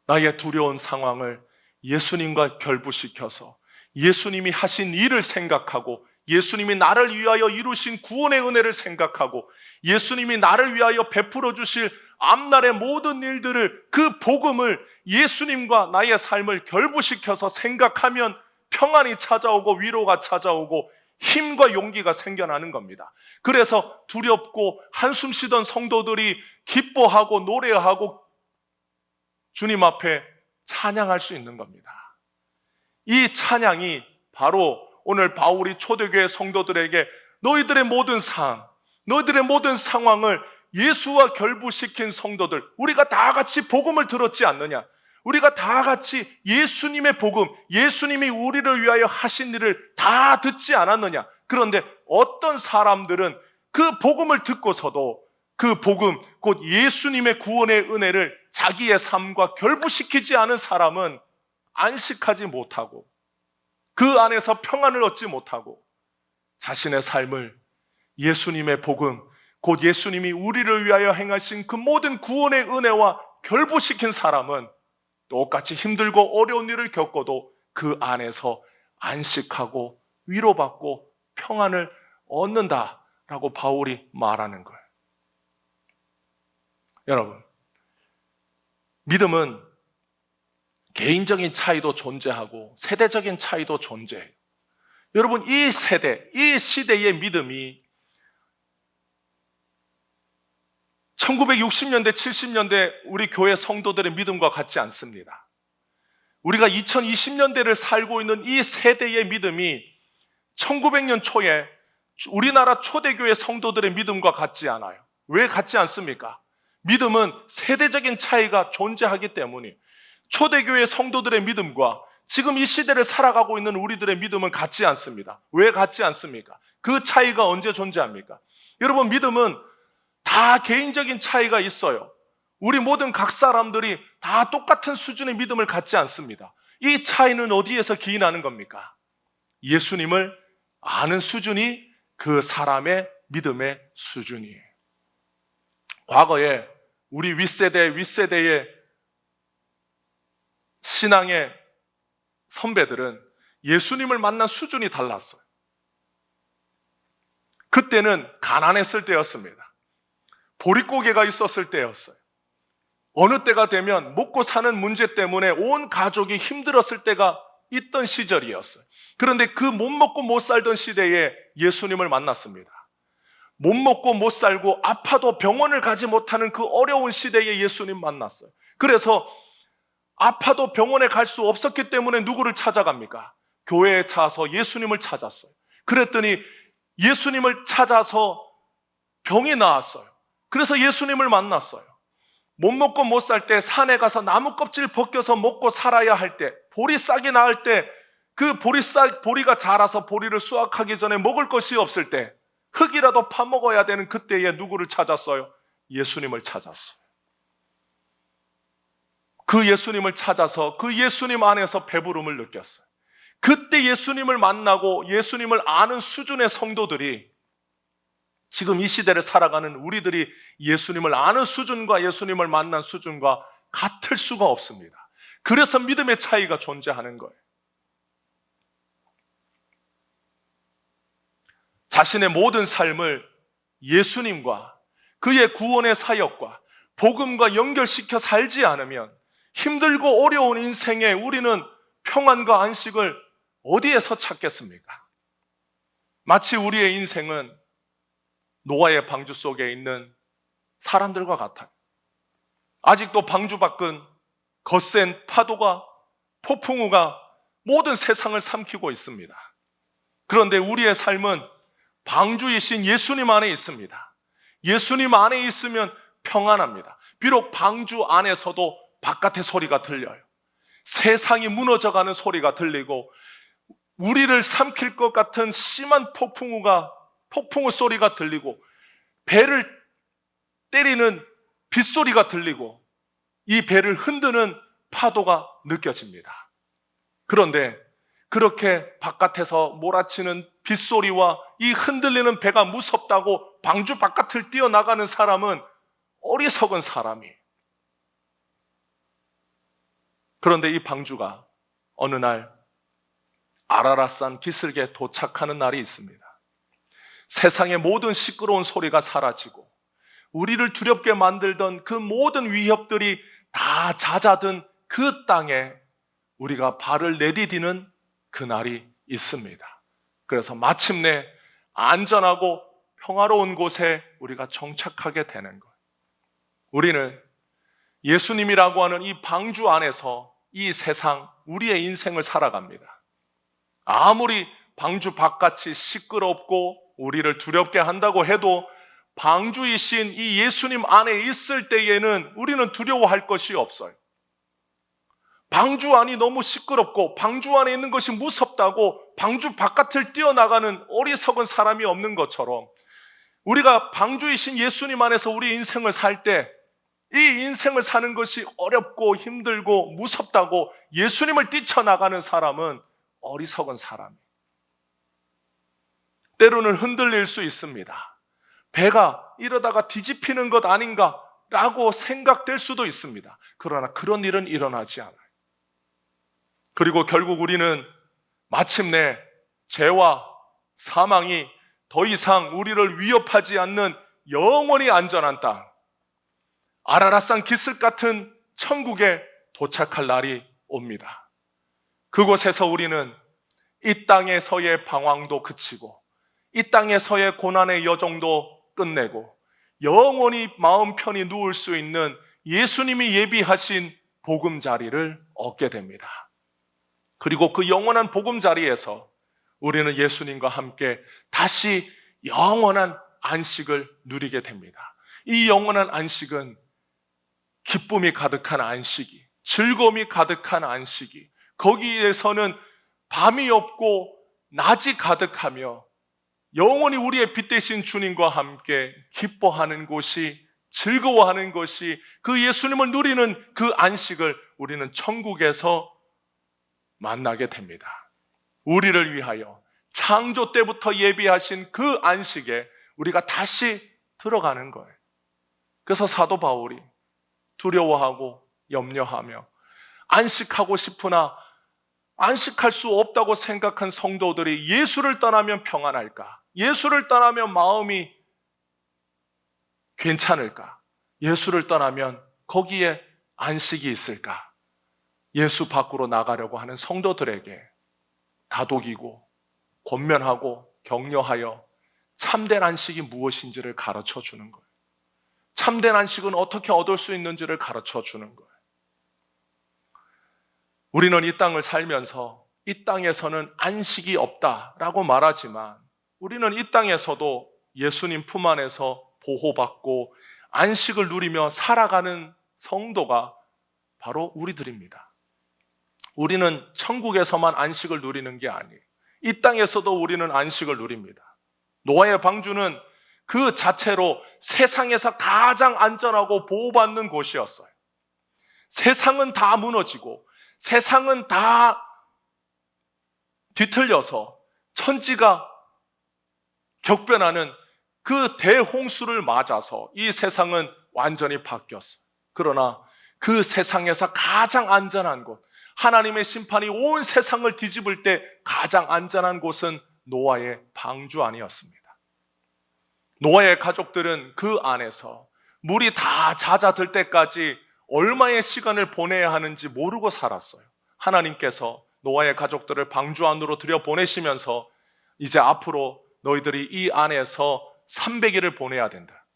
나의 두려운 상황을 예수님과 결부시켜서 예수님이 하신 일을 생각하고 예수님이 나를 위하여 이루신 구원의 은혜를 생각하고 예수님이 나를 위하여 베풀어 주실 앞날의 모든 일들을, 그 복음을 예수님과 나의 삶을 결부시켜서 생각하면 평안이 찾아오고 위로가 찾아오고 힘과 용기가 생겨나는 겁니다. 그래서 두렵고 한숨 쉬던 성도들이 기뻐하고 노래하고 주님 앞에 찬양할 수 있는 겁니다. 이 찬양이 바로 오늘 바울이 초대교회 성도들에게 너희들의 모든 상황, 너희들의 모든 상황을 예수와 결부시킨 성도들, 우리가 다 같이 복음을 들었지 않느냐? 우리가 다 같이 예수님의 복음, 예수님이 우리를 위하여 하신 일을 다 듣지 않았느냐? 그런데 어떤 사람들은 그 복음을 듣고서도 그 복음, 곧 예수님의 구원의 은혜를 자기의 삶과 결부시키지 않은 사람은 안식하지 못하고 그 안에서 평안을 얻지 못하고 자신의 삶을 예수님의 복음, 곧 예수님이 우리를 위하여 행하신 그 모든 구원의 은혜와 결부시킨 사람은 똑같이 힘들고 어려운 일을 겪어도 그 안에서 안식하고 위로받고 평안을 얻는다라고 바울이 말하는 거예요. 여러분, 믿음은 개인적인 차이도 존재하고 세대적인 차이도 존재해요. 여러분, 이 세대, 이 시대의 믿음이 1960년대, 70년대 우리 교회 성도들의 믿음과 같지 않습니다. 우리가 2020년대를 살고 있는 이 세대의 믿음이 1900년 초에 우리나라 초대교회 성도들의 믿음과 같지 않아요. 왜 같지 않습니까? 믿음은 세대적인 차이가 존재하기 때문이에요. 초대교회 성도들의 믿음과 지금 이 시대를 살아가고 있는 우리들의 믿음은 같지 않습니다. 왜 같지 않습니까? 그 차이가 언제 존재합니까? 여러분, 믿음은 다 개인적인 차이가 있어요. 우리 모든 각 사람들이 다 똑같은 수준의 믿음을 갖지 않습니다. 이 차이는 어디에서 기인하는 겁니까? 예수님을 아는 수준이 그 사람의 믿음의 수준이에요. 과거에 우리 윗세대의 신앙의 선배들은 예수님을 만난 수준이 달랐어요. 그때는 가난했을 때였습니다. 보릿고개가 있었을 때였어요. 어느 때가 되면 먹고 사는 문제 때문에 온 가족이 힘들었을 때가 있던 시절이었어요. 그런데 그 못 먹고 못 살던 시대에 예수님을 만났습니다. 못 먹고 못 살고 아파도 병원을 가지 못하는 그 어려운 시대에 예수님 만났어요. 그래서 아파도 병원에 갈 수 없었기 때문에 누구를 찾아갑니까? 교회에 차서 예수님을 찾았어요. 그랬더니 예수님을 찾아서 병이 나았어요. 그래서 예수님을 만났어요. 못 먹고 못 살 때 산에 가서 나무 껍질 벗겨서 먹고 살아야 할 때, 보리 싹이 나을 때, 그 보리가 자라서 보리를 수확하기 전에 먹을 것이 없을 때, 흙이라도 파먹어야 되는 그때에 누구를 찾았어요? 예수님을 찾았어요. 그 예수님을 찾아서 그 예수님 안에서 배부름을 느꼈어요. 그때 예수님을 만나고 예수님을 아는 수준의 성도들이 지금 이 시대를 살아가는 우리들이 예수님을 아는 수준과 예수님을 만난 수준과 같을 수가 없습니다. 그래서 믿음의 차이가 존재하는 거예요. 자신의 모든 삶을 예수님과 그의 구원의 사역과 복음과 연결시켜 살지 않으면 힘들고 어려운 인생에 우리는 평안과 안식을 어디에서 찾겠습니까? 마치 우리의 인생은 노아의 방주 속에 있는 사람들과 같아요. 아직도 방주 밖은 거센 파도가, 폭풍우가 모든 세상을 삼키고 있습니다. 그런데 우리의 삶은 방주이신 예수님 안에 있습니다. 예수님 안에 있으면 평안합니다. 비록 방주 안에서도 바깥의 소리가 들려요. 세상이 무너져가는 소리가 들리고 우리를 삼킬 것 같은 심한 폭풍우 소리가 들리고 배를 때리는 빗소리가 들리고 이 배를 흔드는 파도가 느껴집니다. 그런데 그렇게 바깥에서 몰아치는 빗소리와 이 흔들리는 배가 무섭다고 방주 바깥을 뛰어나가는 사람은 어리석은 사람이에요. 그런데 이 방주가 어느 날 아라랏산 기슭에 도착하는 날이 있습니다. 세상의 모든 시끄러운 소리가 사라지고 우리를 두렵게 만들던 그 모든 위협들이 다 잦아든 그 땅에 우리가 발을 내디디는 그날이 있습니다. 그래서 마침내 안전하고 평화로운 곳에 우리가 정착하게 되는 것. 우리는 예수님이라고 하는 이 방주 안에서 이 세상, 우리의 인생을 살아갑니다. 아무리 방주 바깥이 시끄럽고 우리를 두렵게 한다고 해도 방주이신 이 예수님 안에 있을 때에는 우리는 두려워할 것이 없어요. 방주 안이 너무 시끄럽고 방주 안에 있는 것이 무섭다고 방주 바깥을 뛰어나가는 어리석은 사람이 없는 것처럼 우리가 방주이신 예수님 안에서 우리 인생을 살 때 이 인생을 사는 것이 어렵고 힘들고 무섭다고 예수님을 뛰쳐나가는 사람은 어리석은 사람이에요. 때로는 흔들릴 수 있습니다. 배가 이러다가 뒤집히는 것 아닌가 라고 생각될 수도 있습니다. 그러나 그런 일은 일어나지 않아요. 그리고 결국 우리는 마침내 죄와 사망이 더 이상 우리를 위협하지 않는 영원히 안전한 땅, 아라랏산 기슭 같은 천국에 도착할 날이 옵니다. 그곳에서 우리는 이 땅에서의 방황도 그치고 이 땅에서의 고난의 여정도 끝내고 영원히 마음 편히 누울 수 있는 예수님이 예비하신 보금자리를 얻게 됩니다. 그리고 그 영원한 보금자리에서 우리는 예수님과 함께 다시 영원한 안식을 누리게 됩니다. 이 영원한 안식은 기쁨이 가득한 안식이, 즐거움이 가득한 안식이, 거기에서는 밤이 없고 낮이 가득하며 영원히 우리의 빛 되신 주님과 함께 기뻐하는 곳이, 즐거워하는 것이, 그 예수님을 누리는 그 안식을 우리는 천국에서 만나게 됩니다. 우리를 위하여 창조 때부터 예비하신 그 안식에 우리가 다시 들어가는 거예요. 그래서 사도 바울이 두려워하고 염려하며 안식하고 싶으나 안식할 수 없다고 생각한 성도들이 예수를 떠나면 평안할까? 예수를 떠나면 마음이 괜찮을까? 예수를 떠나면 거기에 안식이 있을까? 예수 밖으로 나가려고 하는 성도들에게 다독이고 권면하고 격려하여 참된 안식이 무엇인지를 가르쳐 주는 거예요. 참된 안식은 어떻게 얻을 수 있는지를 가르쳐 주는 거예요. 우리는 이 땅을 살면서 이 땅에서는 안식이 없다라고 말하지만 우리는 이 땅에서도 예수님 품 안에서 보호받고 안식을 누리며 살아가는 성도가 바로 우리들입니다. 우리는 천국에서만 안식을 누리는 게 아니에요. 이 땅에서도 우리는 안식을 누립니다. 노아의 방주는 그 자체로 세상에서 가장 안전하고 보호받는 곳이었어요. 세상은 다 무너지고 세상은 다 뒤틀려서 천지가 격변하는 그 대홍수를 맞아서 이 세상은 완전히 바뀌었어요. 그러나 그 세상에서 가장 안전한 곳, 하나님의 심판이 온 세상을 뒤집을 때 가장 안전한 곳은 노아의 방주 안이었습니다. 노아의 가족들은 그 안에서 물이 다 잦아들 때까지 얼마의 시간을 보내야 하는지 모르고 살았어요. 하나님께서 노아의 가족들을 방주 안으로 들여보내시면서 이제 앞으로 너희들이 이 안에서 300일을 보내야 된다.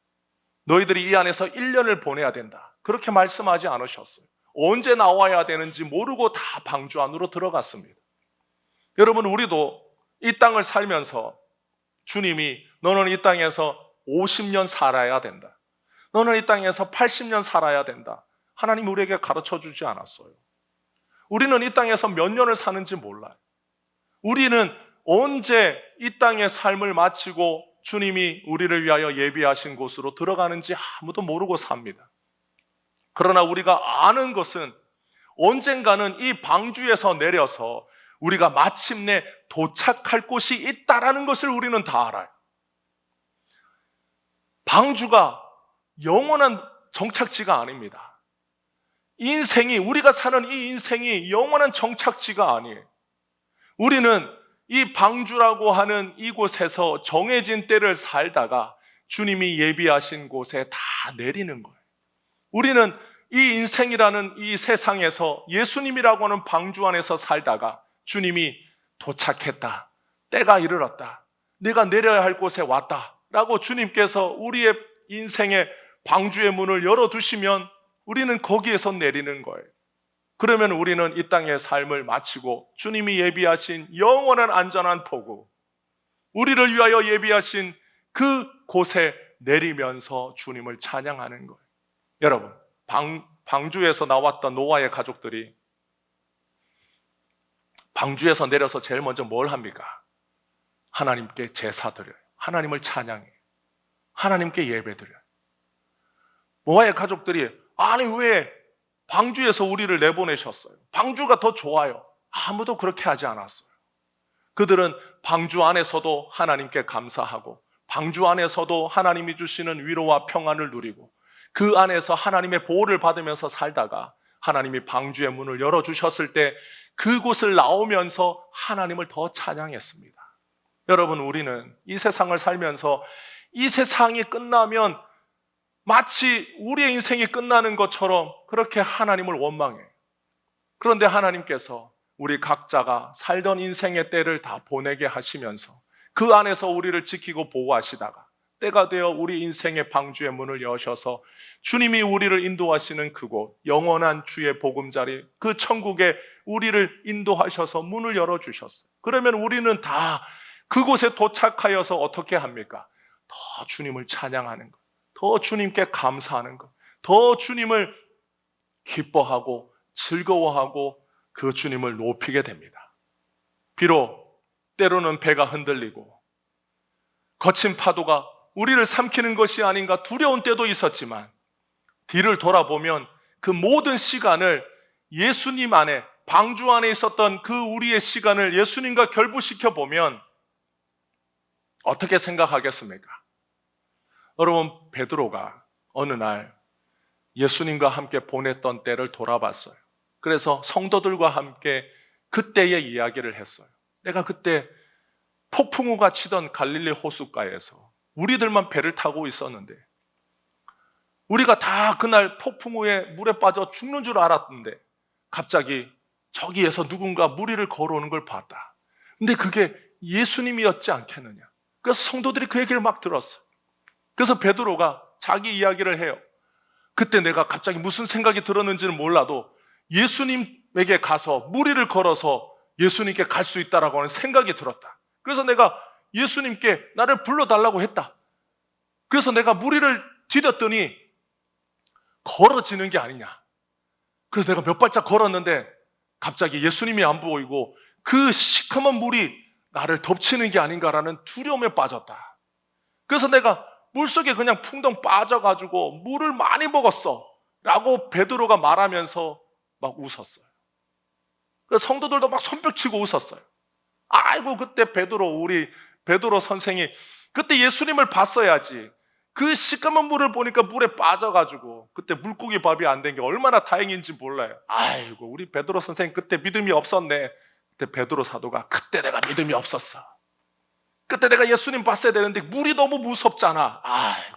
너희들이 이 안에서 1년을 보내야 된다. 그렇게 말씀하지 않으셨어요. 언제 나와야 되는지 모르고 다 방주 안으로 들어갔습니다. 여러분, 우리도 이 땅을 살면서 주님이 너는 이 땅에서 50년 살아야 된다. 너는 이 땅에서 80년 살아야 된다. 하나님 우리에게 가르쳐 주지 않았어요. 우리는 이 땅에서 몇 년을 사는지 몰라요. 우리는 언제 이 땅의 삶을 마치고 주님이 우리를 위하여 예비하신 곳으로 들어가는지 아무도 모르고 삽니다. 그러나 우리가 아는 것은 언젠가는 이 방주에서 내려서 우리가 마침내 도착할 곳이 있다라는 것을 우리는 다 알아요. 방주가 영원한 정착지가 아닙니다. 인생이, 우리가 사는 이 인생이 영원한 정착지가 아니에요. 우리는 이 방주라고 하는 이곳에서 정해진 때를 살다가 주님이 예비하신 곳에 다 내리는 거예요. 우리는 이 인생이라는 이 세상에서 예수님이라고 하는 방주 안에서 살다가 주님이 도착했다, 때가 이르렀다, 네가 내려야 할 곳에 왔다 라고 주님께서 우리의 인생의 방주의 문을 열어두시면 우리는 거기에서 내리는 거예요. 그러면 우리는 이 땅의 삶을 마치고 주님이 예비하신 영원한 안전한 포구, 우리를 위하여 예비하신 그 곳에 내리면서 주님을 찬양하는 거예요. 여러분, 방주에서 나왔던 노아의 가족들이 방주에서 내려서 제일 먼저 뭘 합니까? 하나님께 제사 드려요. 하나님을 찬양해요. 하나님께 예배 드려요. 노아의 가족들이 아니 왜 방주에서 우리를 내보내셨어요? 방주가 더 좋아요. 아무도 그렇게 하지 않았어요. 그들은 방주 안에서도 하나님께 감사하고 방주 안에서도 하나님이 주시는 위로와 평안을 누리고 그 안에서 하나님의 보호를 받으면서 살다가 하나님이 방주의 문을 열어주셨을 때 그곳을 나오면서 하나님을 더 찬양했습니다. 여러분, 우리는 이 세상을 살면서 이 세상이 끝나면 마치 우리의 인생이 끝나는 것처럼 그렇게 하나님을 원망해요. 그런데 하나님께서 우리 각자가 살던 인생의 때를 다 보내게 하시면서 그 안에서 우리를 지키고 보호하시다가 때가 되어 우리 인생의 방주의 문을 여셔서 주님이 우리를 인도하시는 그곳, 영원한 주의 보금자리, 그 천국에 우리를 인도하셔서 문을 열어주셨어요. 그러면 우리는 다 그곳에 도착하여서 어떻게 합니까? 더 주님을 찬양하는 것, 더 주님께 감사하는 것, 더 주님을 기뻐하고 즐거워하고 그 주님을 높이게 됩니다. 비록 때로는 배가 흔들리고 거친 파도가 우리를 삼키는 것이 아닌가 두려운 때도 있었지만 뒤를 돌아보면 그 모든 시간을 예수님 안에, 방주 안에 있었던 그 우리의 시간을 예수님과 결부시켜 보면 어떻게 생각하겠습니까? 여러분, 베드로가 어느 날 예수님과 함께 보냈던 때를 돌아봤어요. 그래서 성도들과 함께 그때의 이야기를 했어요. 내가 그때 폭풍우가 치던 갈릴리 호숫가에서 우리들만 배를 타고 있었는데 우리가 다 그날 폭풍우에 물에 빠져 죽는 줄 알았는데 갑자기 저기에서 누군가 무리를 걸어오는 걸 봤다. 근데 그게 예수님이었지 않겠느냐. 그래서 성도들이 그 얘기를 막 들었어요. 그래서 베드로가 자기 이야기를 해요. 그때 내가 갑자기 무슨 생각이 들었는지는 몰라도 예수님에게 가서 무리를 걸어서 예수님께 갈 수 있다라고 하는 생각이 들었다. 그래서 내가 예수님께 나를 불러달라고 했다. 그래서 내가 무리를 디뎠더니 걸어지는 게 아니냐. 그래서 내가 몇 발짝 걸었는데 갑자기 예수님이 안 보이고 그 시커먼 물이 나를 덮치는 게 아닌가라는 두려움에 빠졌다. 그래서 내가 물속에 그냥 풍덩 빠져가지고 물을 많이 먹었어 라고 베드로가 말하면서 막 웃었어요. 그래서 성도들도 막 손뼉치고 웃었어요. 아이고, 그때 우리 베드로 선생이 그때 예수님을 봤어야지. 그 시커먼 물을 보니까 물에 빠져가지고 그때 물고기 밥이 안 된 게 얼마나 다행인지 몰라요. 아이고, 우리 베드로 선생 그때 믿음이 없었네. 그때 베드로 사도가 그때 내가 믿음이 없었어. 그때 내가 예수님 봤어야 되는데 물이 너무 무섭잖아.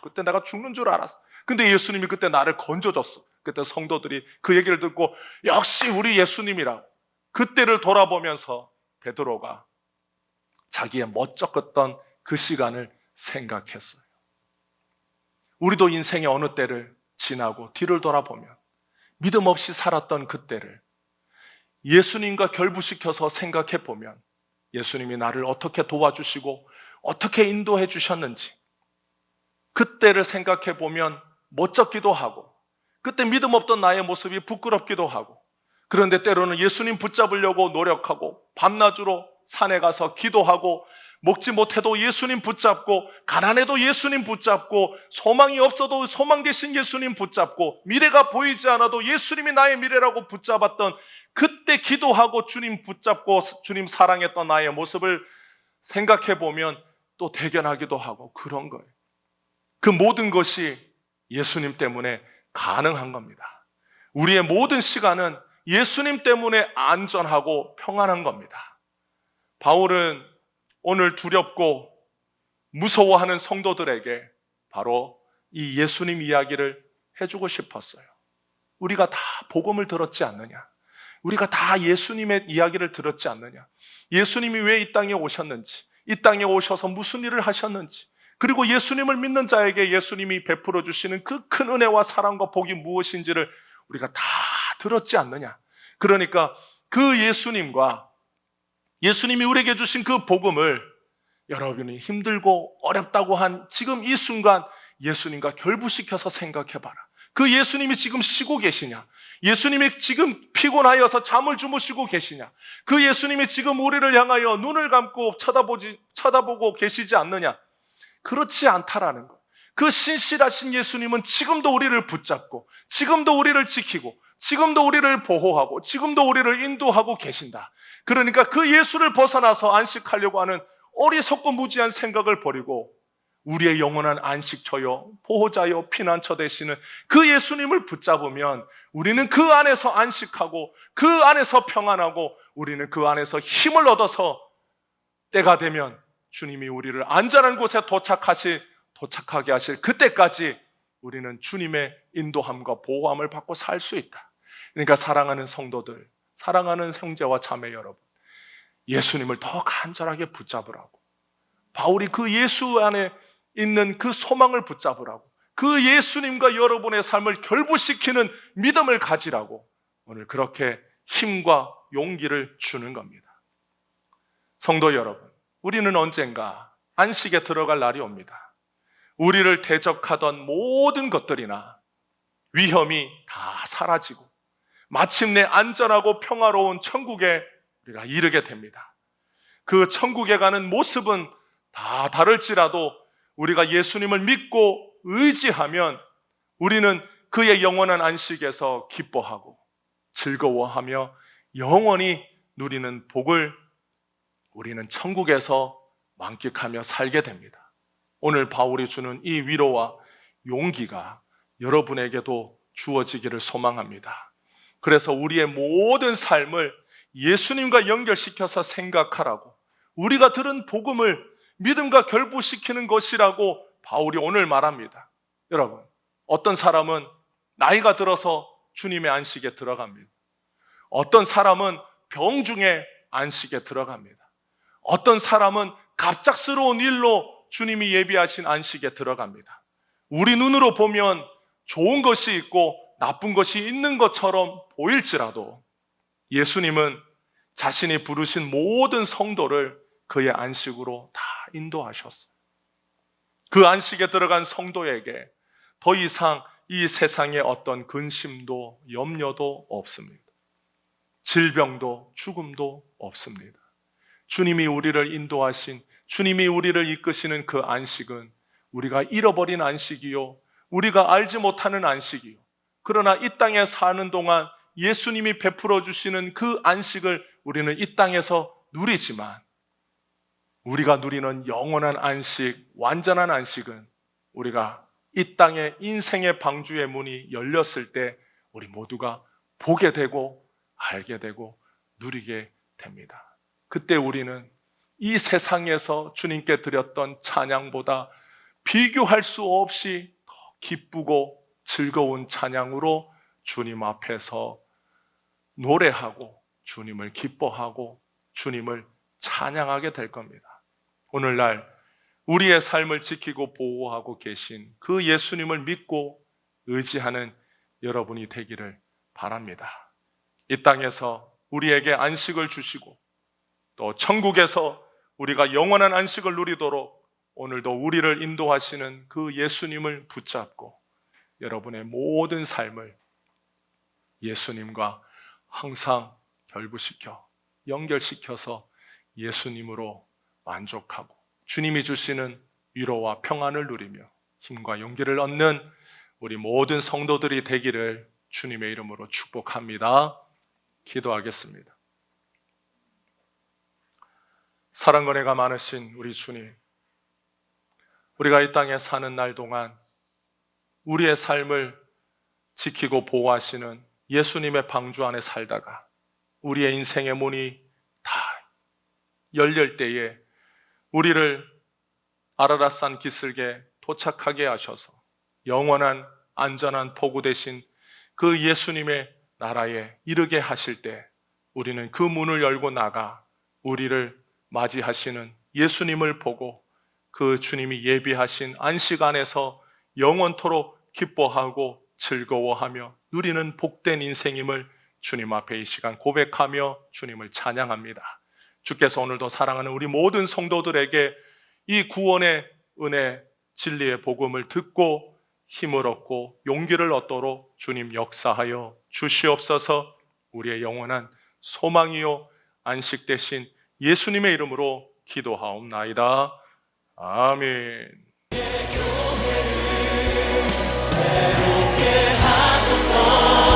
그때 내가 죽는 줄 알았어. 근데 예수님이 그때 나를 건져줬어. 그때 성도들이 그 얘기를 듣고 역시 우리 예수님이라고 그때를 돌아보면서 베드로가 자기의 멋쩍었던 그 시간을 생각했어요. 우리도 인생의 어느 때를 지나고 뒤를 돌아보면 믿음 없이 살았던 그때를 예수님과 결부시켜서 생각해 보면 예수님이 나를 어떻게 도와주시고 어떻게 인도해 주셨는지 그때를 생각해 보면 멋쩍기도 하고 그때 믿음 없던 나의 모습이 부끄럽기도 하고 그런데 때로는 예수님 붙잡으려고 노력하고 밤낮으로 산에 가서 기도하고 먹지 못해도 예수님 붙잡고 가난해도 예수님 붙잡고 소망이 없어도 소망 대신 예수님 붙잡고 미래가 보이지 않아도 예수님이 나의 미래라고 붙잡았던 그때 기도하고 주님 붙잡고 주님 사랑했던 나의 모습을 생각해 보면 또 대견하기도 하고 그런 거예요. 그 모든 것이 예수님 때문에 가능한 겁니다. 우리의 모든 시간은 예수님 때문에 안전하고 평안한 겁니다. 바울은 오늘 두렵고 무서워하는 성도들에게 바로 이 예수님 이야기를 해주고 싶었어요. 우리가 다 복음을 들었지 않느냐? 우리가 다 예수님의 이야기를 들었지 않느냐? 예수님이 왜 이 땅에 오셨는지, 이 땅에 오셔서 무슨 일을 하셨는지, 그리고 예수님을 믿는 자에게 예수님이 베풀어 주시는 그 큰 은혜와 사랑과 복이 무엇인지를 우리가 다 들었지 않느냐? 그러니까 그 예수님과 예수님이 우리에게 주신 그 복음을 여러분이 힘들고 어렵다고 한 지금 이 순간 예수님과 결부시켜서 생각해봐라. 그 예수님이 지금 쉬고 계시냐? 예수님이 지금 피곤하여서 잠을 주무시고 계시냐? 그 예수님이 지금 우리를 향하여 눈을 감고 쳐다보고 계시지 않느냐? 그렇지 않다라는 것. 그 신실하신 예수님은 지금도 우리를 붙잡고 지금도 우리를 지키고 지금도 우리를 보호하고 지금도 우리를 인도하고 계신다. 그러니까 그 예수를 벗어나서 안식하려고 하는 어리석고 무지한 생각을 버리고 우리의 영원한 안식처요, 보호자요, 피난처 되시는 그 예수님을 붙잡으면 우리는 그 안에서 안식하고 그 안에서 평안하고 우리는 그 안에서 힘을 얻어서 때가 되면 주님이 우리를 안전한 곳에 도착하게 하실 그때까지 우리는 주님의 인도함과 보호함을 받고 살 수 있다. 그러니까 사랑하는 성도들, 사랑하는 형제와 자매 여러분, 예수님을 더 간절하게 붙잡으라고, 바울이 그 예수 안에 있는 그 소망을 붙잡으라고, 그 예수님과 여러분의 삶을 결부시키는 믿음을 가지라고 오늘 그렇게 힘과 용기를 주는 겁니다. 성도 여러분, 우리는 언젠가 안식에 들어갈 날이 옵니다. 우리를 대적하던 모든 것들이나 위험이 다 사라지고 마침내 안전하고 평화로운 천국에 우리가 이르게 됩니다. 그 천국에 가는 모습은 다 다를지라도 우리가 예수님을 믿고 의지하면 우리는 그의 영원한 안식에서 기뻐하고 즐거워하며 영원히 누리는 복을 우리는 천국에서 만끽하며 살게 됩니다. 오늘 바울이 주는 이 위로와 용기가 여러분에게도 주어지기를 소망합니다. 그래서 우리의 모든 삶을 예수님과 연결시켜서 생각하라고, 우리가 들은 복음을 믿음과 결부시키는 것이라고 바울이 오늘 말합니다. 여러분, 어떤 사람은 나이가 들어서 주님의 안식에 들어갑니다. 어떤 사람은 병중에 안식에 들어갑니다. 어떤 사람은 갑작스러운 일로 주님이 예비하신 안식에 들어갑니다. 우리 눈으로 보면 좋은 것이 있고 나쁜 것이 있는 것처럼 보일지라도 예수님은 자신이 부르신 모든 성도를 그의 안식으로 다 인도하셨어요. 그 안식에 들어간 성도에게 더 이상 이 세상에 어떤 근심도 염려도 없습니다. 질병도 죽음도 없습니다. 주님이 우리를 인도하신, 주님이 우리를 이끄시는 그 안식은 우리가 잃어버린 안식이요, 우리가 알지 못하는 안식이요, 그러나 이 땅에 사는 동안 예수님이 베풀어 주시는 그 안식을 우리는 이 땅에서 누리지만 우리가 누리는 영원한 안식, 완전한 안식은 우리가 이 땅의 인생의 방주의 문이 열렸을 때 우리 모두가 보게 되고 알게 되고 누리게 됩니다. 그때 우리는 이 세상에서 주님께 드렸던 찬양보다 비교할 수 없이 더 기쁘고 즐거운 찬양으로 주님 앞에서 노래하고 주님을 기뻐하고 주님을 찬양하게 될 겁니다. 오늘날 우리의 삶을 지키고 보호하고 계신 그 예수님을 믿고 의지하는 여러분이 되기를 바랍니다. 이 땅에서 우리에게 안식을 주시고 또 천국에서 우리가 영원한 안식을 누리도록 오늘도 우리를 인도하시는 그 예수님을 붙잡고 여러분의 모든 삶을 예수님과 항상 결부시켜 연결시켜서 예수님으로 만족하고 주님이 주시는 위로와 평안을 누리며 힘과 용기를 얻는 우리 모든 성도들이 되기를 주님의 이름으로 축복합니다. 기도하겠습니다. 사랑과 은혜가 많으신 우리 주님, 우리가 이 땅에 사는 날 동안 우리의 삶을 지키고 보호하시는 예수님의 방주 안에 살다가 우리의 인생의 문이 다 열릴 때에 우리를 아라랏산 기슭에 도착하게 하셔서 영원한 안전한 포구 되신 그 예수님의 나라에 이르게 하실 때 우리는 그 문을 열고 나가 우리를 맞이하시는 예수님을 보고 그 주님이 예비하신 안식 안에서 영원토록 기뻐하고 즐거워하며 누리는 복된 인생임을 주님 앞에 이 시간 고백하며 주님을 찬양합니다. 주께서 오늘도 사랑하는 우리 모든 성도들에게 이 구원의 은혜, 진리의 복음을 듣고 힘을 얻고 용기를 얻도록 주님 역사하여 주시옵소서. 우리의 영원한 소망이요 안식 되신 예수님의 이름으로 기도하옵나이다. 아멘. 새롭게 하소서.